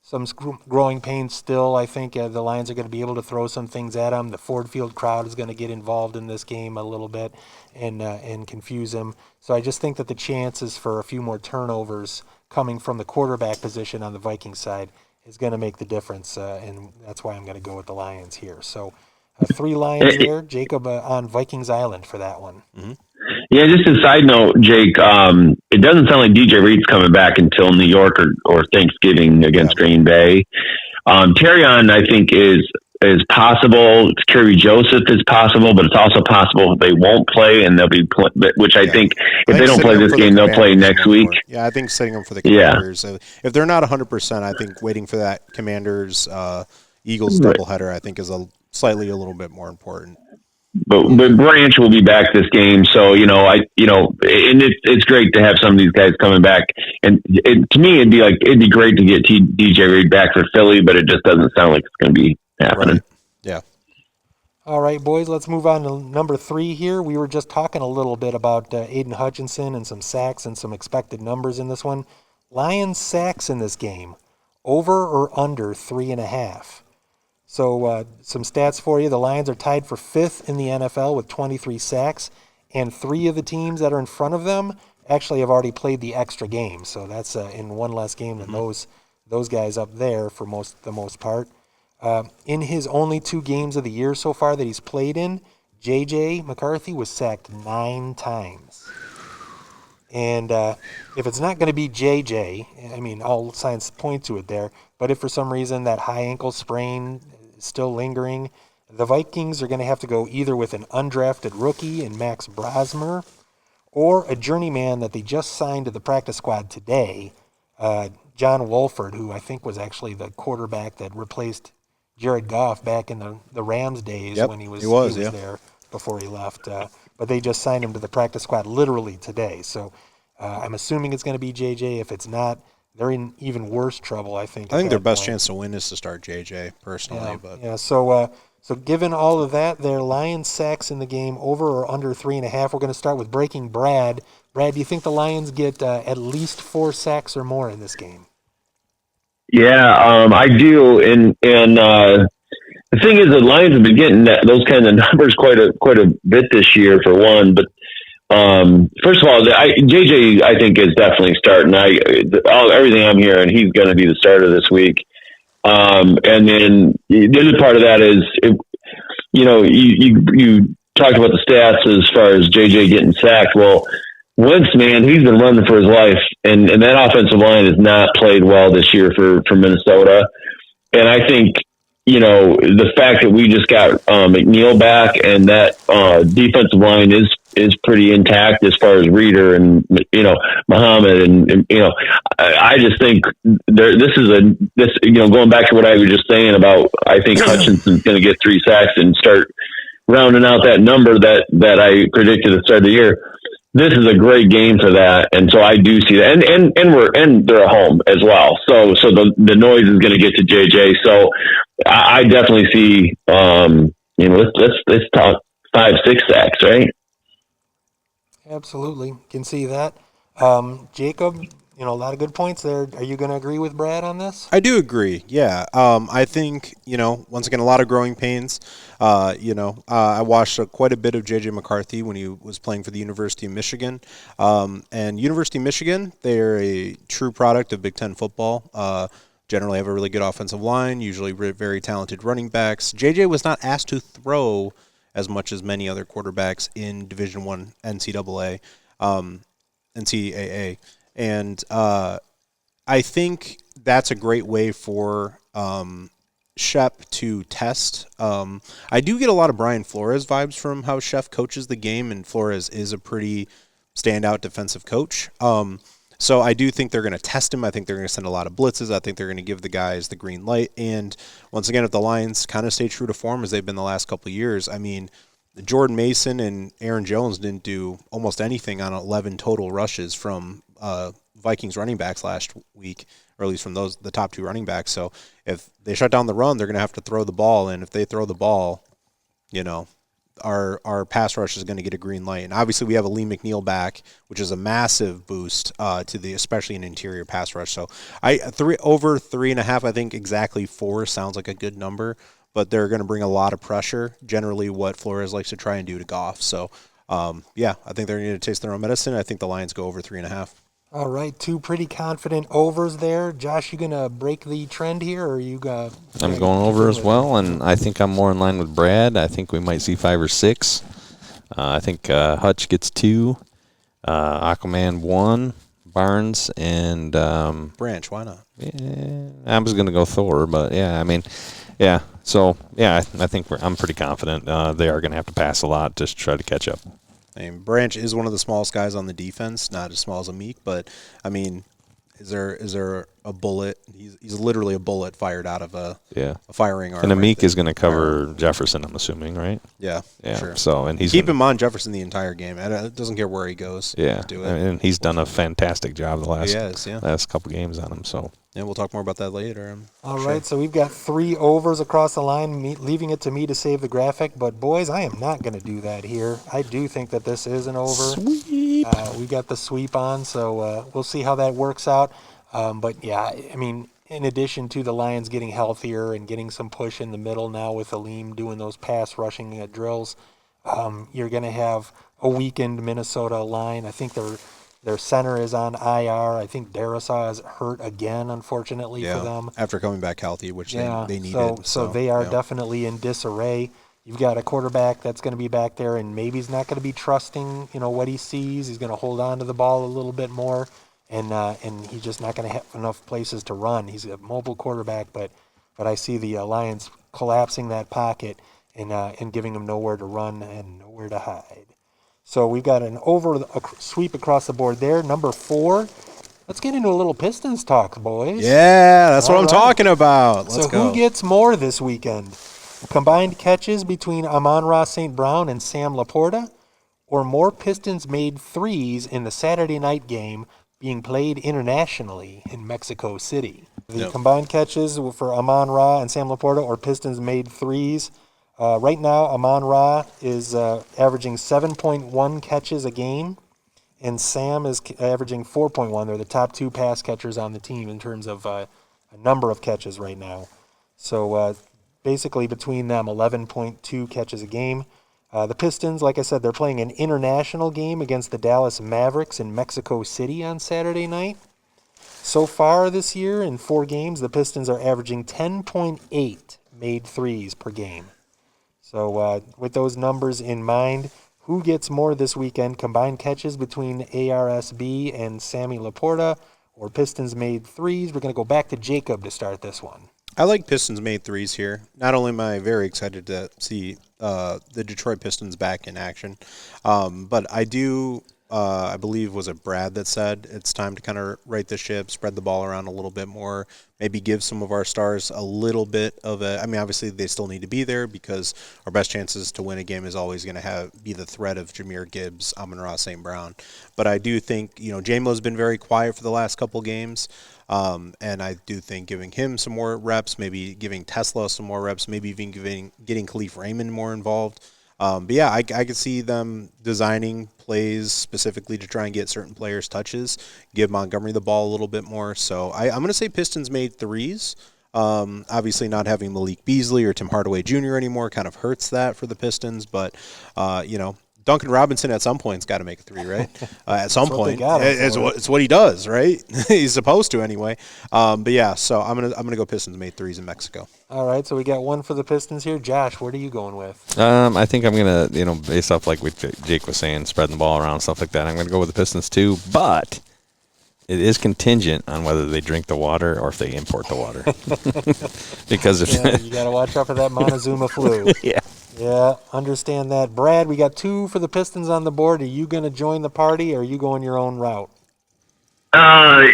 some growing pains still. I think the Lions are going to be able to throw some things at him. The Ford Field crowd is going to get involved in this game a little bit and confuse him. So I just think that the chances for a few more turnovers coming from the quarterback position on the Vikings side is going to make the difference, and that's why I'm going to go with the Lions here. So 3 Lions there. Jacob on Vikings Island for that one. Mm-hmm. Yeah, just a side note, Jake, it doesn't sound like DJ Reed's coming back until New York or Thanksgiving against Green Bay. Terrion, I think, is possible. Kerry Joseph is possible, but it's also possible they won't play and they'll be which I think if they don't play this game, they'll play next week. Yeah, I think setting them for the Commanders. Yeah. If they're not 100%, I think waiting for that Commanders Eagles doubleheader, I think, is slightly a little bit more important. But Branch will be back this game, so and it's great to have some of these guys coming back. And to me, it'd be great to get DJ Reed back for Philly, but it just doesn't sound like it's going to be happening. Right. Yeah. All right, boys, let's move on to number 3 here. We were just talking a little bit about Aiden Hutchinson and some sacks and some expected numbers in this one. Lions sacks in this game, over or under 3.5. So some stats for you. The Lions are tied for 5th in the NFL with 23 sacks, and 3 of the teams that are in front of them actually have already played the extra game. So that's in one less game than those guys up there for the most part. In his only 2 games of the year so far that he's played in, J.J. McCarthy was sacked 9 times. And if it's not going to be J.J., I mean, all signs point to it there, but if for some reason that high ankle sprain is still lingering, the Vikings are going to have to go either with an undrafted rookie in Max Brosmer or a journeyman that they just signed to the practice squad today, John Wolford, who I think was actually the quarterback that replaced Jared Goff back in the Rams days when he was there before he left. But they just signed him to the practice squad literally today. So I'm assuming it's going to be JJ. If it's not, they're in even worse trouble, I think. I think their best chance to win is to start JJ, personally. So given all of that, their Lions sacks in the game, over or under 3.5. We're going to start with breaking Brad. Brad, do you think the Lions get at least 4 sacks or more in this game? Yeah, I do. And the thing is, the Lions have been getting those kind of numbers quite a bit this year, for one. But first of all, JJ, I think, is definitely starting. Everything I'm hearing, he's going to be the starter this week. And then the other part of that is, you talked about the stats as far as JJ getting sacked. Well, Wentz, man, he's been running for his life, and that offensive line has not played well this year for Minnesota. And I think, the fact that we just got McNeil back, and that defensive line is pretty intact as far as Reeder and Muhammad, and I just think going back to what I was just saying about, I think Hutchinson's going to get 3 sacks and start rounding out that number that I predicted at the start of the year. This is a great game for that, and so I do see that, and they're at home as well. So the noise is going to get to JJ. So I definitely see, let's talk 5-6 sacks, right? Absolutely, can see that. Jacob, a lot of good points there. Are you going to agree with Brad on this? I do agree. Yeah. I think, once again, a lot of growing pains. I watched quite a bit of J.J. McCarthy when he was playing for the University of Michigan. And University of Michigan, they're a true product of Big Ten football. Generally have a really good offensive line, usually very talented running backs. J.J. was not asked to throw as much as many other quarterbacks in Division I NCAA, NCAA. And I think that's a great way for Shep to test. I do get a lot of Brian Flores vibes from how Shep coaches the game, and Flores is a pretty standout defensive coach. So I do think they're going to test him. I think they're going to send a lot of blitzes. I think they're going to give the guys the green light. And once again, if the Lions kind of stay true to form as they've been the last couple of years, I mean, Jordan Mason and Aaron Jones didn't do almost anything on 11 total rushes from Vikings running backs last week, or at least from the top 2 running backs. So if they shut down the run, they're going to have to throw the ball. And if they throw the ball, our pass rush is going to get a green light. And obviously we have a Lee McNeil back, which is a massive boost to especially an interior pass rush. So over 3.5, I think exactly 4 sounds like a good number, but they're going to bring a lot of pressure, generally what Flores likes to try and do to Goff. So I think they're going to taste their own medicine. I think the Lions go over 3.5. All right, 2 pretty confident overs there. Josh, you gonna break the trend here, or you got? I'm going over as well, and I think I'm more in line with Brad. I think we might see 5 or 6. I think Hutch gets 2, Aquaman 1, Barnes, and Branch. Why not? Yeah, I was gonna go Thor, but yeah. So I think I'm pretty confident they are gonna have to pass a lot just to try to catch up. I mean, Branch is one of the smallest guys on the defense, not as small as Amik, but I mean, is there a bullet? He's literally a bullet fired out of a firing arm. And Amik is going to cover Jefferson, I'm assuming, right? Yeah, sure. So and he's keep him on Jefferson the entire game. It doesn't care where he goes. Yeah, do it. And he's done a fantastic job the last couple games on him. So yeah, we'll talk more about that later. All right, so we've got 3 overs across the line, leaving it to me to save the graphic. But boys, I am not going to do that here. I do think that this is an over. Sweep. We got the sweep on, so we'll see how that works out. But yeah, I mean, in addition to the Lions getting healthier and getting some push in the middle now with Aleem doing those pass rushing drills, you're going to have a weakened Minnesota line. I think their center is on IR. I think Darrisaw is hurt again, unfortunately for them. After coming back healthy, which they needed. So they are definitely in disarray. You've got a quarterback that's going to be back there, and maybe he's not going to be trusting, what he sees. He's going to hold on to the ball a little bit more. And he's just not going to have enough places to run. He's a mobile quarterback, but I see the Lions collapsing that pocket and giving him nowhere to run and nowhere to hide. So we've got an sweep across the board there. Number 4. Let's get into a little Pistons talk, boys. Yeah, that's what I'm talking about. Let's go. Who gets more this weekend? Combined catches between Amon-Ra St. Brown and Sam Laporta, or more Pistons-made threes in the Saturday night game being played internationally in Mexico City? The combined catches for Amon-Ra and Sam Laporta, or Pistons-made threes. Right now, Amon-Ra is averaging 7.1 catches a game, and Sam is averaging 4.1. They're the top 2 pass catchers on the team in terms of a number of catches right now. So basically between them, 11.2 catches a game. The Pistons, like I said, they're playing an international game against the Dallas Mavericks in Mexico City on Saturday night. So far this year, in 4 games, the Pistons are averaging 10.8 made threes per game. So with those numbers in mind, who gets more this weekend? Combined catches between ARSB and Sammy Laporta, or Pistons made threes? We're going to go back to Jacob to start this one. I like Pistons made threes here. Not only am I very excited to see the Detroit Pistons back in action, but I do, I believe, was it Brad that said it's time to kind of right the ship, spread the ball around a little bit more, maybe give some of our stars a little bit of a, I mean, obviously they still need to be there because our best chances to win a game is always going to be the threat of Jahmyr Gibbs, Amon-Ra St. Brown. But I do think, J-Mo's been very quiet for the last couple games. And I do think giving him some more reps, maybe giving Tesla some more reps, maybe even getting Khalif Raymond more involved. But yeah, I could see them designing plays specifically to try and get certain players touches, give Montgomery the ball a little bit more. So I'm going to say Pistons made threes. Obviously not having Malik Beasley or Tim Hardaway Jr. anymore kind of hurts that for the Pistons, but Duncan Robinson at some point's got to make a three, right? At some point, got him for. it's what he does, right? He's supposed to anyway. But yeah, so I'm gonna go Pistons made threes in Mexico. All right, so we got one for the Pistons here. Josh, what are you going with? I think I'm gonna, based off like what Jake was saying, spreading the ball around, stuff like that. I'm gonna go with the Pistons too, but it is contingent on whether they drink the water or if they import the water. Because if you got to watch out for that Montezuma flu. yeah. Yeah, understand that. Brad, we got 2 for the Pistons on the board. Are you going to join the party, or are you going your own route? I've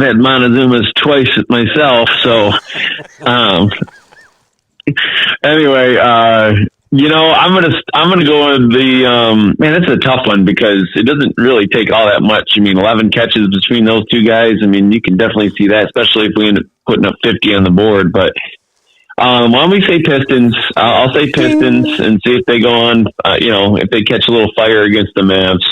had Montezuma's twice myself, so anyway, I'm gonna go with the man. It's a tough one because it doesn't really take all that much. I mean, 11 catches between those two guys. I mean, you can definitely see that, especially if we end up putting up 50 on the board. But why don't we say Pistons? I'll say Pistons and see if they go on. If they catch a little fire against the Mavs.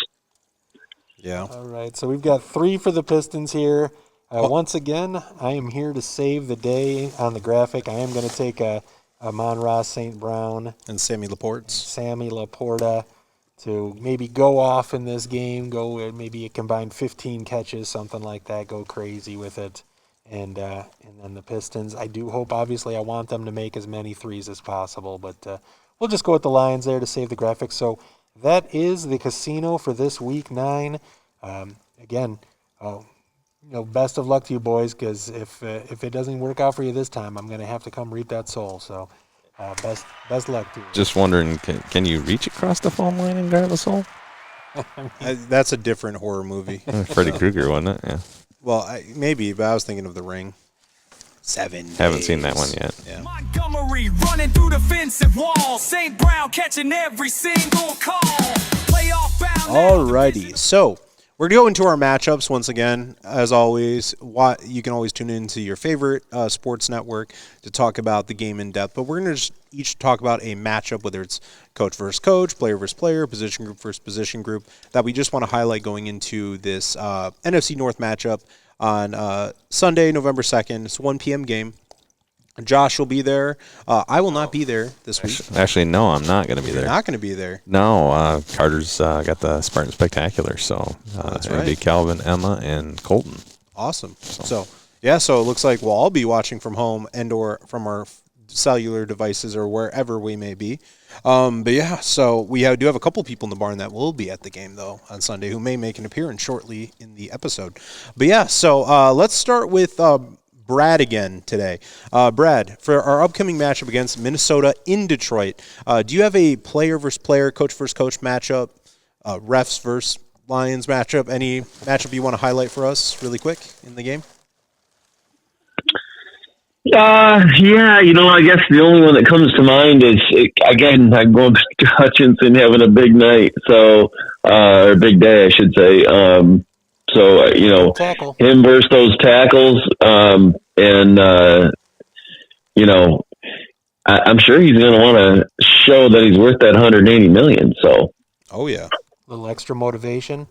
Yeah. All right, so we've got 3 for the Pistons here. Once again, I am here to save the day on the graphic. I am going to take a Monroe St. Brown And Sammy Laporte. Sammy Laporta to maybe go off in this game, go maybe a combined 15 catches, something like that, go crazy with it. And then the Pistons, I do hope, obviously, I want them to make as many threes as possible, but we'll just go with the Lions there to save the graphics. So that is the casino for this week 9. Again, best of luck to you boys, because if it doesn't work out for you this time, I'm going to have to come reap that soul. So best luck to you. Just wondering, can you reach across the foam line and grab a soul? That's a different horror movie. Freddy Krueger, wasn't it? Yeah. Well, maybe, but I was thinking of The Ring. 7 days. Haven't seen that one yet. Yeah. Montgomery running through the fenced wall. St. Brown catching every single call. Playoff bound. Alrighty, so we're going to go into our matchups once again. As always, you can always tune into your favorite sports network to talk about the game in depth. But we're going to just each talk about a matchup, whether it's coach versus coach, player versus player, position group versus position group, that we just want to highlight going into this NFC North matchup on Sunday, November 2nd. It's a 1 p.m. game. Josh will be there. I will not be there this week. Actually, no, I'm not going to be there. You're not going to be there. No, Carter's got the Spartan Spectacular, so That's it'll right. be Calvin, Emma, and Colton. Awesome. So it looks like we'll all be watching from home and or from our cellular devices or wherever we may be. So we do have a couple people in the barn that will be at the game, though, on Sunday who may make an appearance shortly in the episode. Let's start with Brad again today. Brad, for our upcoming matchup against Minnesota in Detroit, do you have a player versus player, coach versus coach matchup, refs versus Lions matchup? Any matchup you want to highlight for us really quick in the game? I guess the only one that comes to mind is, again, I'm going back to Hutchinson having a big night, or big day, I should say. Tackle. Him versus those tackles, I'm sure he's going to want to show that he's worth that $180 million. So, oh yeah, A little extra motivation.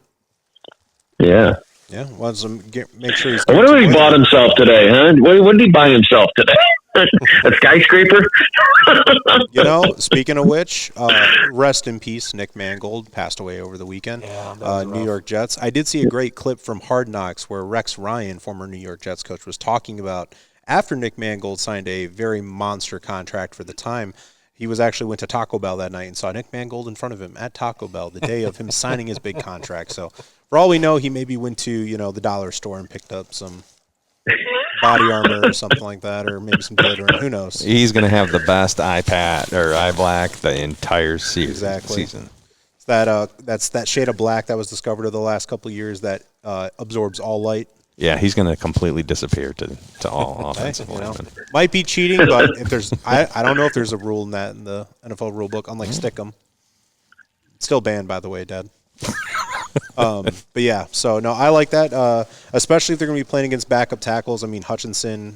yeah. Yeah, wants to make sure he's. I wonder what he bought himself today, huh? What did he buy himself today? A skyscraper? Speaking of which, rest in peace, Nick Mangold passed away over the weekend. Yeah, that was New rough. York Jets. I did see a great clip from Hard Knocks where Rex Ryan, former New York Jets coach, was talking about after Nick Mangold signed a very monster contract for the time. He went to Taco Bell that night and saw Nick Mangold in front of him at Taco Bell the day of him signing his big contract. So, for all we know, he maybe went to the dollar store and picked up some body armor or something like that, or maybe some deodorant. Who knows? He's going to have the best eye black the entire season. Exactly. That's that shade of black that was discovered over the last couple of years that absorbs all light. Yeah, he's going to completely disappear to all offensive linemen. Might be cheating, but if there's, I don't know if there's a rule in that in the NFL rule book. Unlike Stickum, still banned, by the way, Dad. I like that, especially if they're going to be playing against backup tackles. I mean, Hutchinson,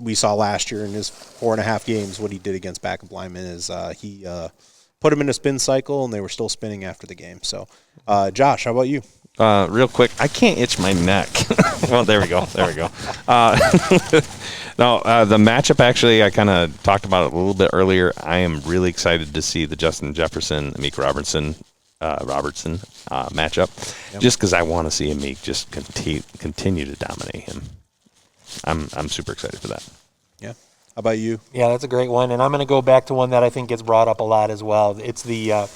we saw last year in his 4.5 games what he did against backup linemen is he put him in a spin cycle, and they were still spinning after the game. So, Josh, how about you? real quick, I can't itch my neck. Well, there we go. No, the matchup, actually, I kind of talked about it a little bit earlier. I am really excited to see the Justin Jefferson, Amik Robertson matchup, just because I want to see Amik just continue to dominate him. I'm super excited for that. Yeah. How about you? Yeah, that's a great one, and I'm going to go back to one that I think gets brought up a lot as well. It's the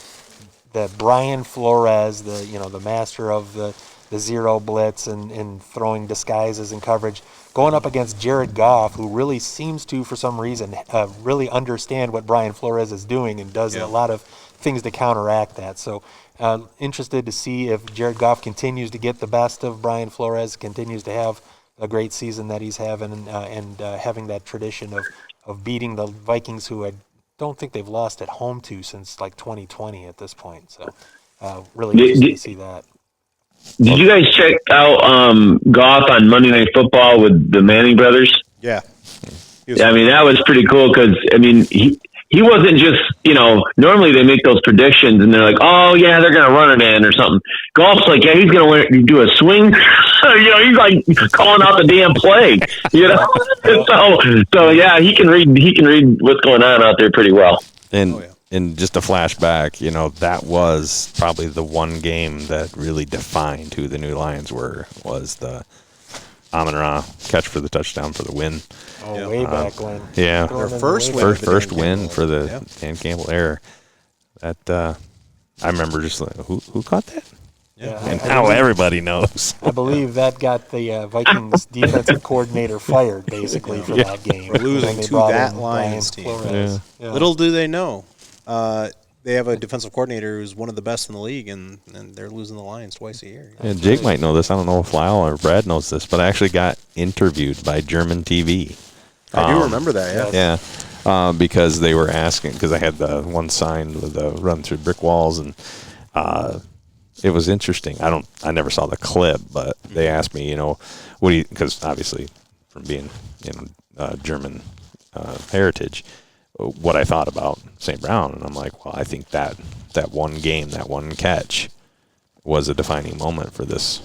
Brian Flores, the master of the zero blitz and throwing disguises and coverage, going up against Jared Goff, who really seems to, for some reason, really understand what Brian Flores is doing and does a lot of things to counteract that. So interested to see if Jared Goff continues to get the best of Brian Flores, continues to have a great season that he's having, and having that tradition of beating the Vikings, who I don't think they've lost at home to since like 2020 at this point. So really interested to see that. Did you guys check out Goff on Monday Night Football with the Manning brothers? Yeah. I mean, that was pretty cool because, I mean, he wasn't just, normally they make those predictions and they're like, oh, yeah, they're going to run it in or something. Goff's like, yeah, he's going to do a swing. He's like calling out the damn play, So yeah, he can read what's going on out there pretty well. And just a flashback, that was probably the one game that really defined who the new Lions were, was the Amon-Ra catch for the touchdown for the win. Oh, way back when. Yeah. Their first win. First win for the Dan Campbell era. That I remember just like, who caught that? Yeah. And now everybody knows. I believe that got the Vikings defensive coordinator fired, basically, for that game. For losing to that Lions team. Yeah. Little do they know. They have a defensive coordinator who's one of the best in the league, and they're losing the Lions twice a year. Yeah, Jake might know this. I don't know if Lyle or Brad knows this, but I actually got interviewed by German TV. I do remember that, yeah. Yeah, because they were asking, because I had the one sign with the run through brick walls, and it was interesting. I never saw the clip, but they asked me, what do you, because obviously from being, German heritage, what I thought about St. Brown, and I'm like, well, I think that one game, that one catch, was a defining moment for this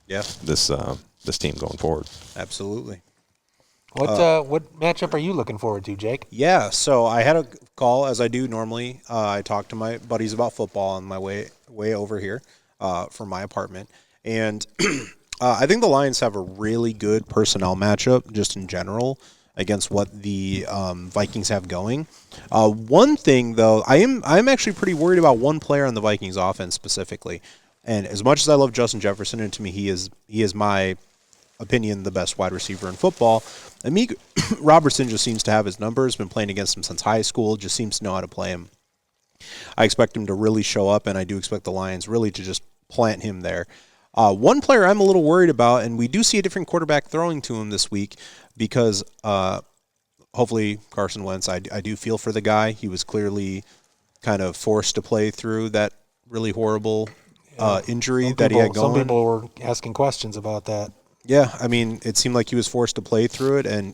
team going forward. Absolutely. What matchup are you looking forward to, Jake? Yeah, so I had a call, as I do normally. I talk to my buddies about football on my way over here from my apartment, and I think the Lions have a really good personnel matchup just in general against what the Vikings have going. One thing, though, I'm actually pretty worried about one player on the Vikings offense specifically. And as much as I love Justin Jefferson, and to me he is my opinion the best wide receiver in football, Amik Robertson just seems to have his numbers, been playing against him since high school, just seems to know how to play him. I expect him to really show up, and I do expect the Lions really to just plant him there. One player I'm a little worried about, and we do see a different quarterback throwing to him this week, because hopefully Carson Wentz, I do feel for the guy. He was clearly kind of forced to play through that really horrible injury that he had going. Some people were asking questions about that. Yeah, I mean, it seemed like he was forced to play through it, and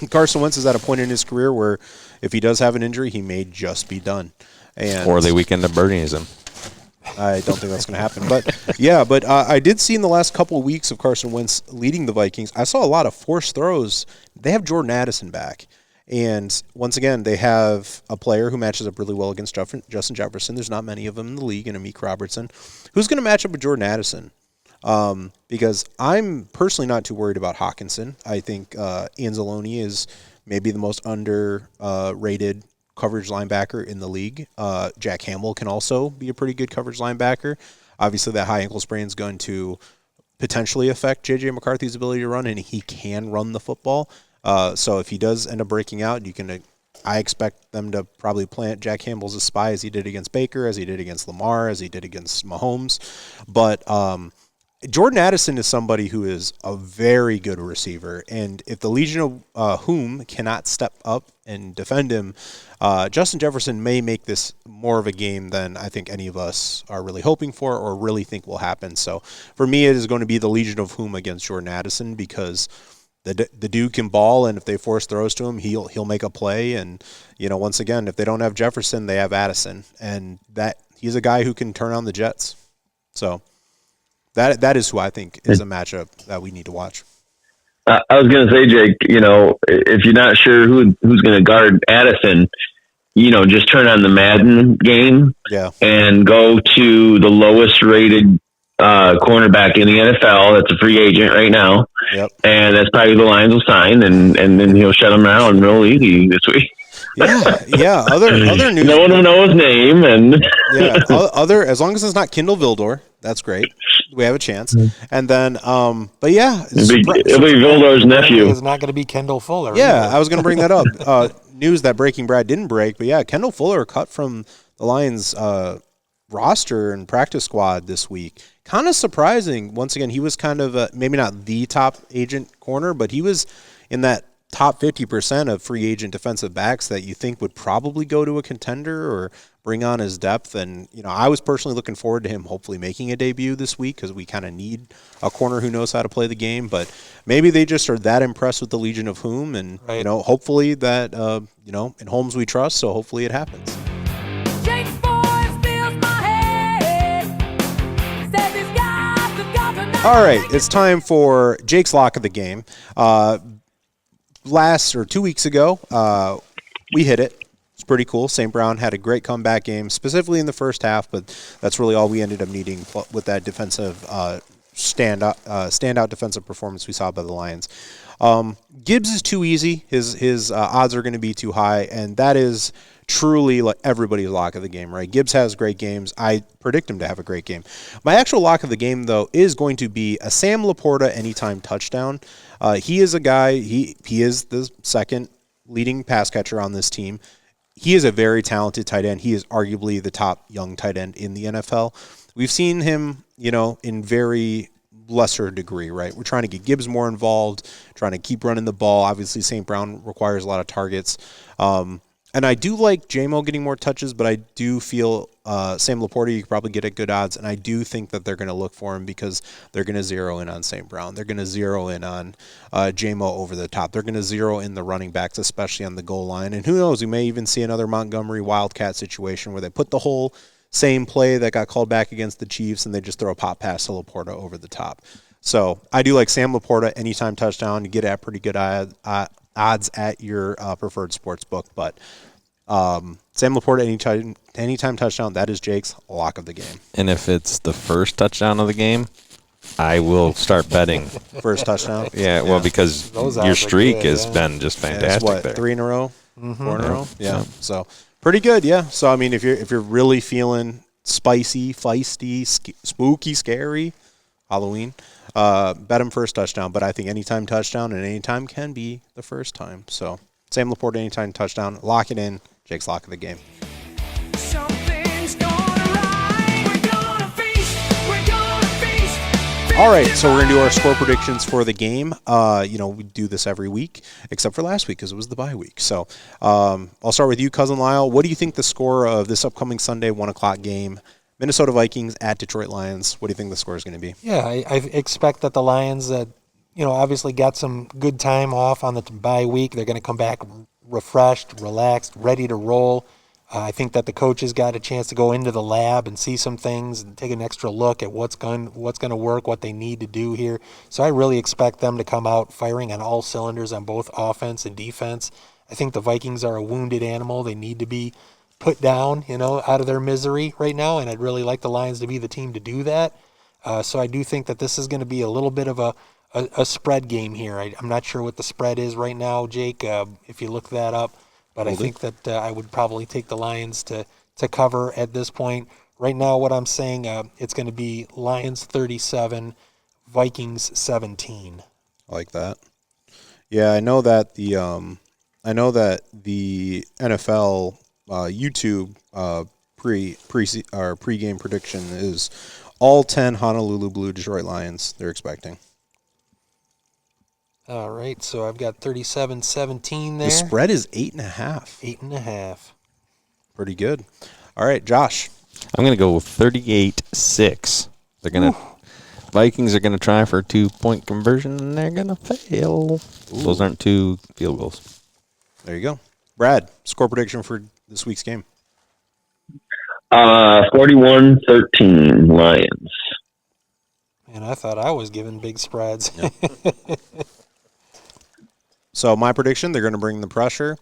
Carson Wentz is at a point in his career where if he does have an injury, he may just be done. Or the weekend of Birdieism. I don't think that's going to happen. But I did see in the last couple of weeks of Carson Wentz leading the Vikings, I saw a lot of forced throws. They have Jordan Addison back. And once again, they have a player who matches up really well against Justin Jefferson. There's not many of them in the league, and Amik Robertson. Who's going to match up with Jordan Addison? Because I'm personally not too worried about Hawkinson. I think Anzalone is maybe the most underrated coverage linebacker in the league. Jack Hamill can also be a pretty good coverage linebacker. Obviously, that high ankle sprain is going to potentially affect J.J. McCarthy's ability to run, and he can run the football. So if he does end up breaking out, I expect them to probably plant Jack Hamill as a spy, as he did against Baker, as he did against Lamar, as he did against Mahomes. But Jordan Addison is somebody who is a very good receiver, and if the Legion of Whom cannot step up and defend him, Justin Jefferson may make this more of a game than I think any of us are really hoping for or really think will happen. So for me, it is going to be the Legion of Whom against Jordan Addison, because the dude can ball, and if they force throws to him, he'll make a play. And once again, if they don't have Jefferson, they have Addison, and that he's a guy who can turn on the Jets. So That is who I think is a matchup that we need to watch. I was going to say, Jake, if you're not sure who's going to guard Addison, just turn on the Madden game and go to the lowest rated cornerback in the NFL. That's a free agent right now. Yep. And that's probably the Lions will sign, and then he'll shut him down real easy this week. Yeah. Other news. No one will know his name, and as long as it's not Kindle Vildor, that's great. We have a chance. And then, but yeah, it'll be Vildor's nephew. It's not going to be Kendall Fuller. Yeah, either. I was going to bring that up. News that Breaking Brad didn't break, but yeah, Kendall Fuller cut from the Lions roster and practice squad this week. Kind of surprising. Once again, he was kind of maybe not the top agent corner, but he was in that top 50% of free agent defensive backs that you think would probably go to a contender or bring on his depth. And, I was personally looking forward to him hopefully making a debut this week because we kind of need a corner who knows how to play the game. But maybe they just are that impressed with the Legion of Whom. And, hopefully that, in Holmes we trust. So hopefully it happens. All right, it's time for Jake's Lock of the Game. 2 weeks ago, we hit it. It's pretty cool. St. Brown had a great comeback game, specifically in the first half, but that's really all we ended up needing with that defensive standout defensive performance we saw by the Lions. Gibbs is too easy. His odds are going to be too high, and that is truly like everybody's lock of the game, right? Gibbs has great games. I predict him to have a great game. My actual lock of the game, though, is going to be a Sam Laporta anytime touchdown. He is a guy, he is the second leading pass catcher on this team. He is a very talented tight end. He is arguably the top young tight end in the NFL. We've seen him, in very lesser degree, right? We're trying to get Gibbs more involved, trying to keep running the ball. Obviously, St. Brown requires a lot of targets. And I do like J-Mo getting more touches, but I do feel Sam Laporta, you could probably get at good odds, and I do think that they're going to look for him because they're going to zero in on St. Brown. They're going to zero in on J-Mo over the top. They're going to zero in the running backs, especially on the goal line. And who knows, we may even see another Montgomery Wildcat situation where they put the whole same play that got called back against the Chiefs, and they just throw a pop pass to Laporta over the top. So I do like Sam Laporta anytime touchdown. You get at pretty good odds at your preferred sports book, but Sam Laporta anytime touchdown, that is Jake's lock of the game. And if it's the first touchdown of the game, I will start betting. First touchdown? Yeah, well, because your streak has been just fantastic. What, there. 3 in a row? 4 in a row? Yeah. So pretty good, yeah. So I mean, if you're really feeling spicy, feisty, spooky, scary, Halloween, bet him first touchdown. But I think anytime touchdown and anytime can be the first time. So Sam Laporta anytime touchdown, lock it in. Jake's lock of the game. All right, so we're going to do our score predictions for the game. We do this every week, except for last week because it was the bye week. So I'll start with you, Cousin Lyle. What do you think the score of this upcoming Sunday 1 o'clock game, Minnesota Vikings at Detroit Lions, what do you think the score is going to be? Yeah, I expect that the Lions, obviously got some good time off on the bye week. They're going to come back refreshed, relaxed, ready to roll. I think that the coaches got a chance to go into the lab and see some things and take an extra look at what's going to work, what they need to do here. So I really expect them to come out firing on all cylinders on both offense and defense. I think the Vikings are a wounded animal. They need to be put down, out of their misery right now, and I'd really like the Lions to be the team to do that. So I do think that this is going to be a little bit of a spread game here. I'm not sure what the spread is right now, Jake, if you look that up. But I think that I would probably take the Lions to cover at this point. Right now, what I'm saying, it's going to be Lions 37, Vikings 17. I like that. Yeah, I know that the NFL YouTube pregame prediction is all 10 Honolulu Blue Detroit Lions they're expecting. All right, so I've got 37-17 there. The spread is 8.5. 8.5. Pretty good. All right, Josh. I'm going to go 38-6. Vikings are going to try for a 2-point conversion, and they're going to fail. Ooh. Those aren't 2 field goals. There you go. Brad, score prediction for this week's game. 41-13 Lions. And I thought I was giving big spreads. So my prediction, they're going to bring the pressure.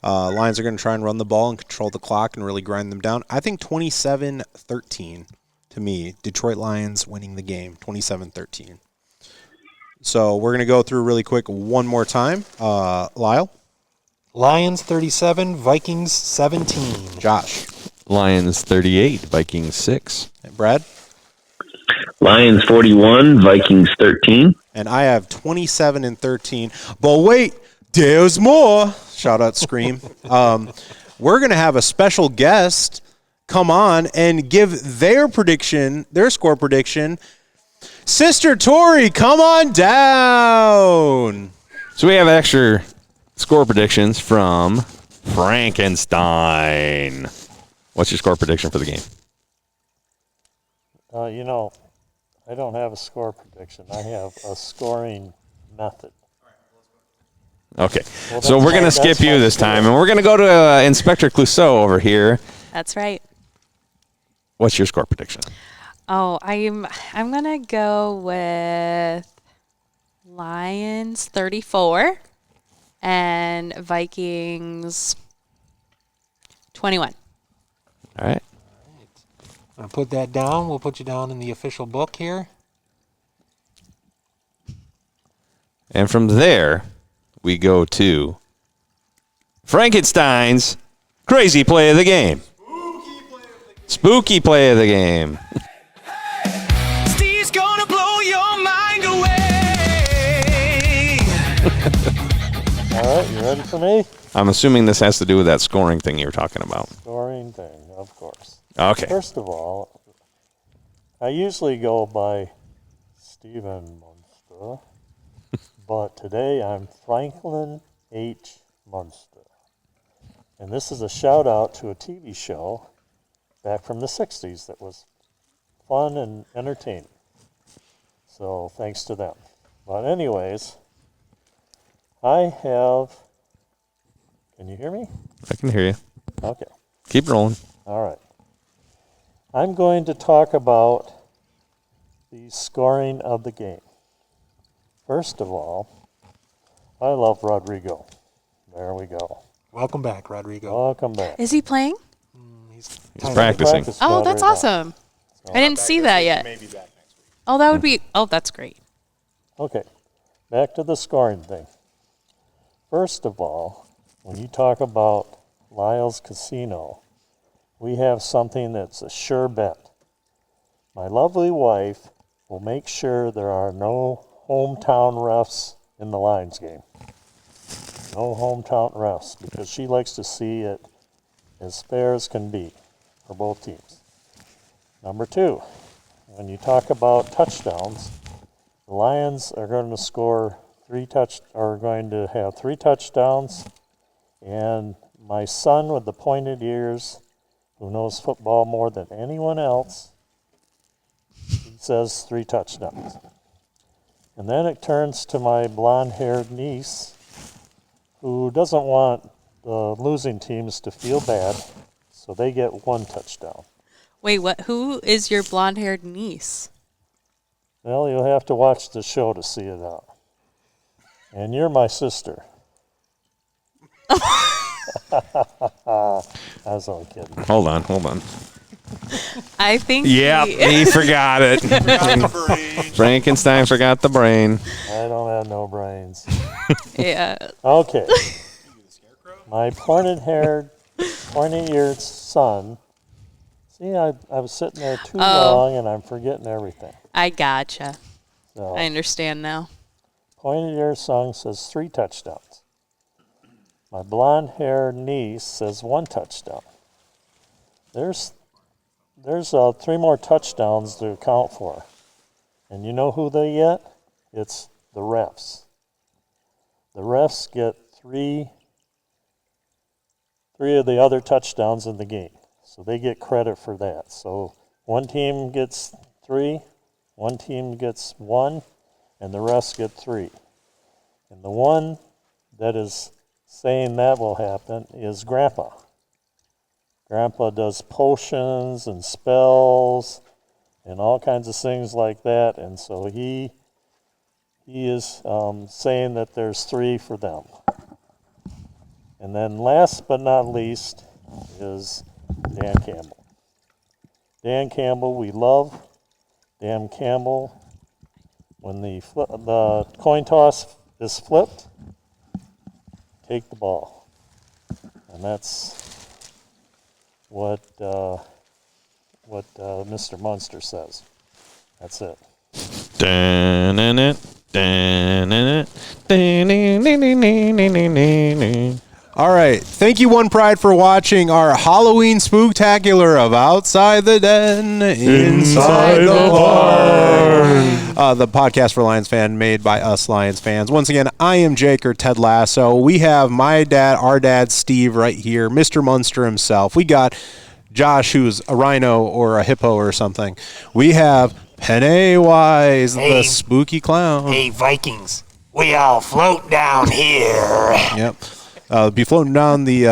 Lions are going to try and run the ball and control the clock and really grind them down. I think 27-13 to me. Detroit Lions winning the game, 27-13. So we're going to go through really quick one more time. Lyle? Lions 37, Vikings 17. Josh? Lions 38, Vikings 6. And Brad? Lions 41, Vikings 13. And I have 27-13. But wait, there's more. Shout out Scream. We're going to have a special guest come on and give their prediction, their score prediction. Sister Tori, come on down. So we have extra score predictions from Frankenstein. What's your score prediction for the game? I don't have a score prediction. I have a scoring method. Okay, Well, so we're going to skip you this time, and we're going to go to Inspector Clouseau over here. That's right. What's your score prediction? Oh, I'm gonna go with Lions 34 and Vikings 21. All right. I'll put that down. We'll put you down in the official book here. And from there, we go to Frankenstein's crazy play of the game. Spooky play of the game. Steve's gonna blow your mind away. All right, you ready for me? I'm assuming this has to do with that scoring thing you were talking about. Scoring thing, of course. Okay. First of all, I usually go by Stephen Munster, but today I'm Franklin H. Munster. And this is a shout out to a TV show back from the 60s that was fun and entertaining. So thanks to them. But anyways, I have, can you hear me? I can hear you. Okay. Keep rolling. All right. I'm going to talk about the scoring of the game. First of all, I love Rodrigo. There we go. Welcome back, Rodrigo. Welcome back. Is he playing? He's practicing. Oh, that's awesome. I didn't see that yet. Oh, that would be. Oh, that's great. Okay, back to the scoring thing. First of all, when you talk about Lyle's Casino, we have something that's a sure bet. My lovely wife will make sure there are no hometown refs in the Lions game. No hometown refs, because she likes to see it as fair as can be for both teams. Number two, when you talk about touchdowns, the Lions are going to score going to have 3 touchdowns, and my son with the pointed ears, who knows football more than anyone else, he says 3 touchdowns. And then it turns to my blonde-haired niece, who doesn't want the losing teams to feel bad, so they get 1 touchdown. Wait, what? Who is your blonde-haired niece? Well, you'll have to watch the show to see it out. And you're my sister. I was only kidding. Hold on. I think. Yep, he forgot it. Frankenstein forgot the brain. I don't have no brains. Yeah. Okay. My pointy-eared son. See, I was sitting there too long, and I'm forgetting everything. I gotcha. So, I understand now. pointy-eared son says 3 touchdowns. My blonde-haired niece says 1 touchdown. There's 3 more touchdowns to account for. And you know who they get? It's the refs. The refs get 3 of the other touchdowns in the game. So they get credit for that. So one team gets 3, one team gets 1, and the rest get 3. And the one that is saying that will happen is Grandpa. Grandpa does potions and spells and all kinds of things like that. And so he is saying that there's 3 for them. And then last but not least is Dan Campbell. Dan Campbell, we love. Dan Campbell, when the coin toss is flipped, take the ball. And that's what Mr. Munster says. That's it. All right. Thank you, One Pride, for watching our Halloween spooktacular of Outside the Den, Inside the Barn. The podcast for Lions fan made by us Lions fans. Once again, I am Jake, or Ted Lasso. We have my dad, our dad, Steve, right here, Mr. Munster himself. We got Josh, who's a rhino or a hippo or something. We have Pennywise, the spooky clown. Hey, Vikings, we all float down here. Yep. Be floating down the,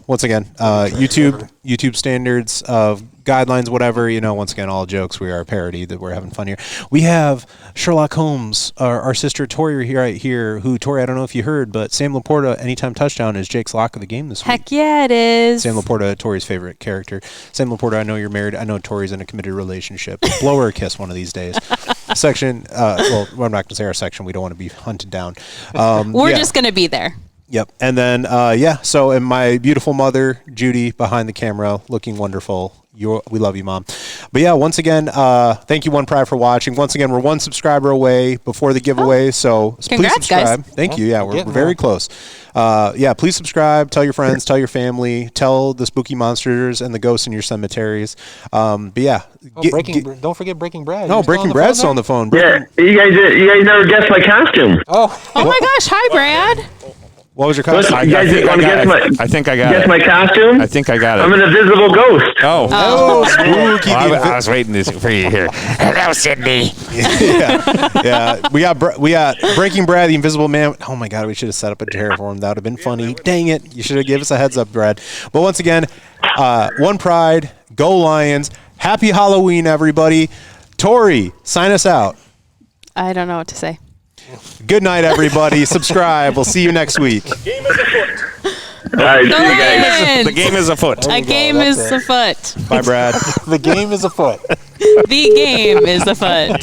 once again, YouTube standards of guidelines, whatever, once again, all jokes. We are a parody that we're having fun here. We have Sherlock Holmes, our sister Tori here, right here, who, Tori, I don't know if you heard, but Sam Laporta, anytime touchdown, is Jake's lock of the game this week. Heck yeah, it is. Sam Laporta, Tori's favorite character. Sam Laporta, I know you're married. I know Tori's in a committed relationship. Blow her a kiss one of these days. Section, well, I'm not going to say our section. We don't want to be hunted down. We're just going to be there. Yep. And then, so and my beautiful mother, Judy, behind the camera, looking wonderful. We love you, Mom. But yeah, once again, thank you, One Pride, for watching. Once again, we're 1 subscriber away before the giveaway, so please subscribe. Guys. Thank you. Yeah, we're very close. Please subscribe. Tell your friends. Tell your family. Tell the spooky monsters and the ghosts in your cemeteries. Don't forget Breaking Brad. No, Breaking Brad's still on the phone. Yeah, you guys never guessed my costume. Oh my gosh. Hi, Brad. What was your costume? You guys want to guess my? I think I got guess it. my costume? I think I got it. I'm an invisible ghost. Oh, spooky. Well, I was waiting for you here. Hello, Sydney. yeah. We got Breaking Brad, the Invisible Man. Oh my God, we should have set up a chair for him. That would have been funny. Dang it! You should have given us a heads up, Brad. But once again, One Pride, go Lions! Happy Halloween, everybody. Tori, sign us out. I don't know what to say. Good night, everybody. Subscribe. We'll see you next week. Game is afoot. All right, see you guys. The game is afoot. A game is afoot. Bye, Brad. The game is afoot. The game is afoot.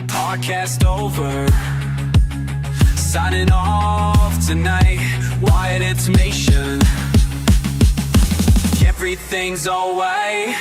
Podcast over. Signing off tonight. Wyatt Intimation. Everything's alright.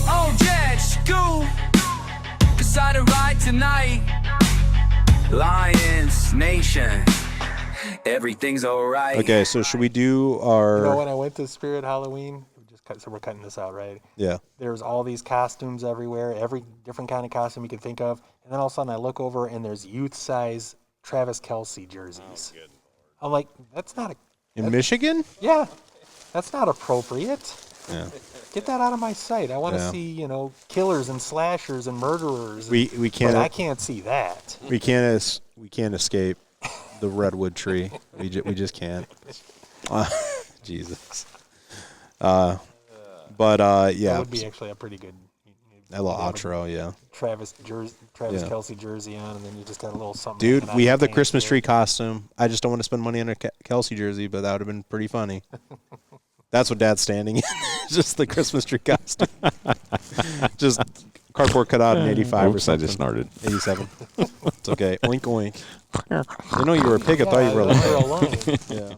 Oh, Jet, school. Decided right tonight. Lions Nation, everything's alright. Okay, so should we do our? When I went to Spirit Halloween, we're cutting this out, right? Yeah. There's all these costumes everywhere, every different kind of costume you can think of, and then all of a sudden I look over and there's youth-size Travis Kelce jerseys. I'm like, that's not in Michigan? Yeah, that's not appropriate. Yeah. Get that out of my sight. I want to see, killers and slashers and murderers. We can't. But I can't see that. We can't escape the redwood tree. We just can't. Jesus. Yeah. That would be actually a pretty good. A little outro, yeah. Travis Kelce jersey on, and then you just got a little something. Dude, we have the Christmas tree costume. I just don't want to spend money on a Kelce jersey, but that would have been pretty funny. That's what Dad's standing in. Just the Christmas tree costume. Just cardboard cutout in 85 or something. I just snorted. 87. It's okay. Oink, oink. I know you were a pig. I thought you were a lion. Yeah.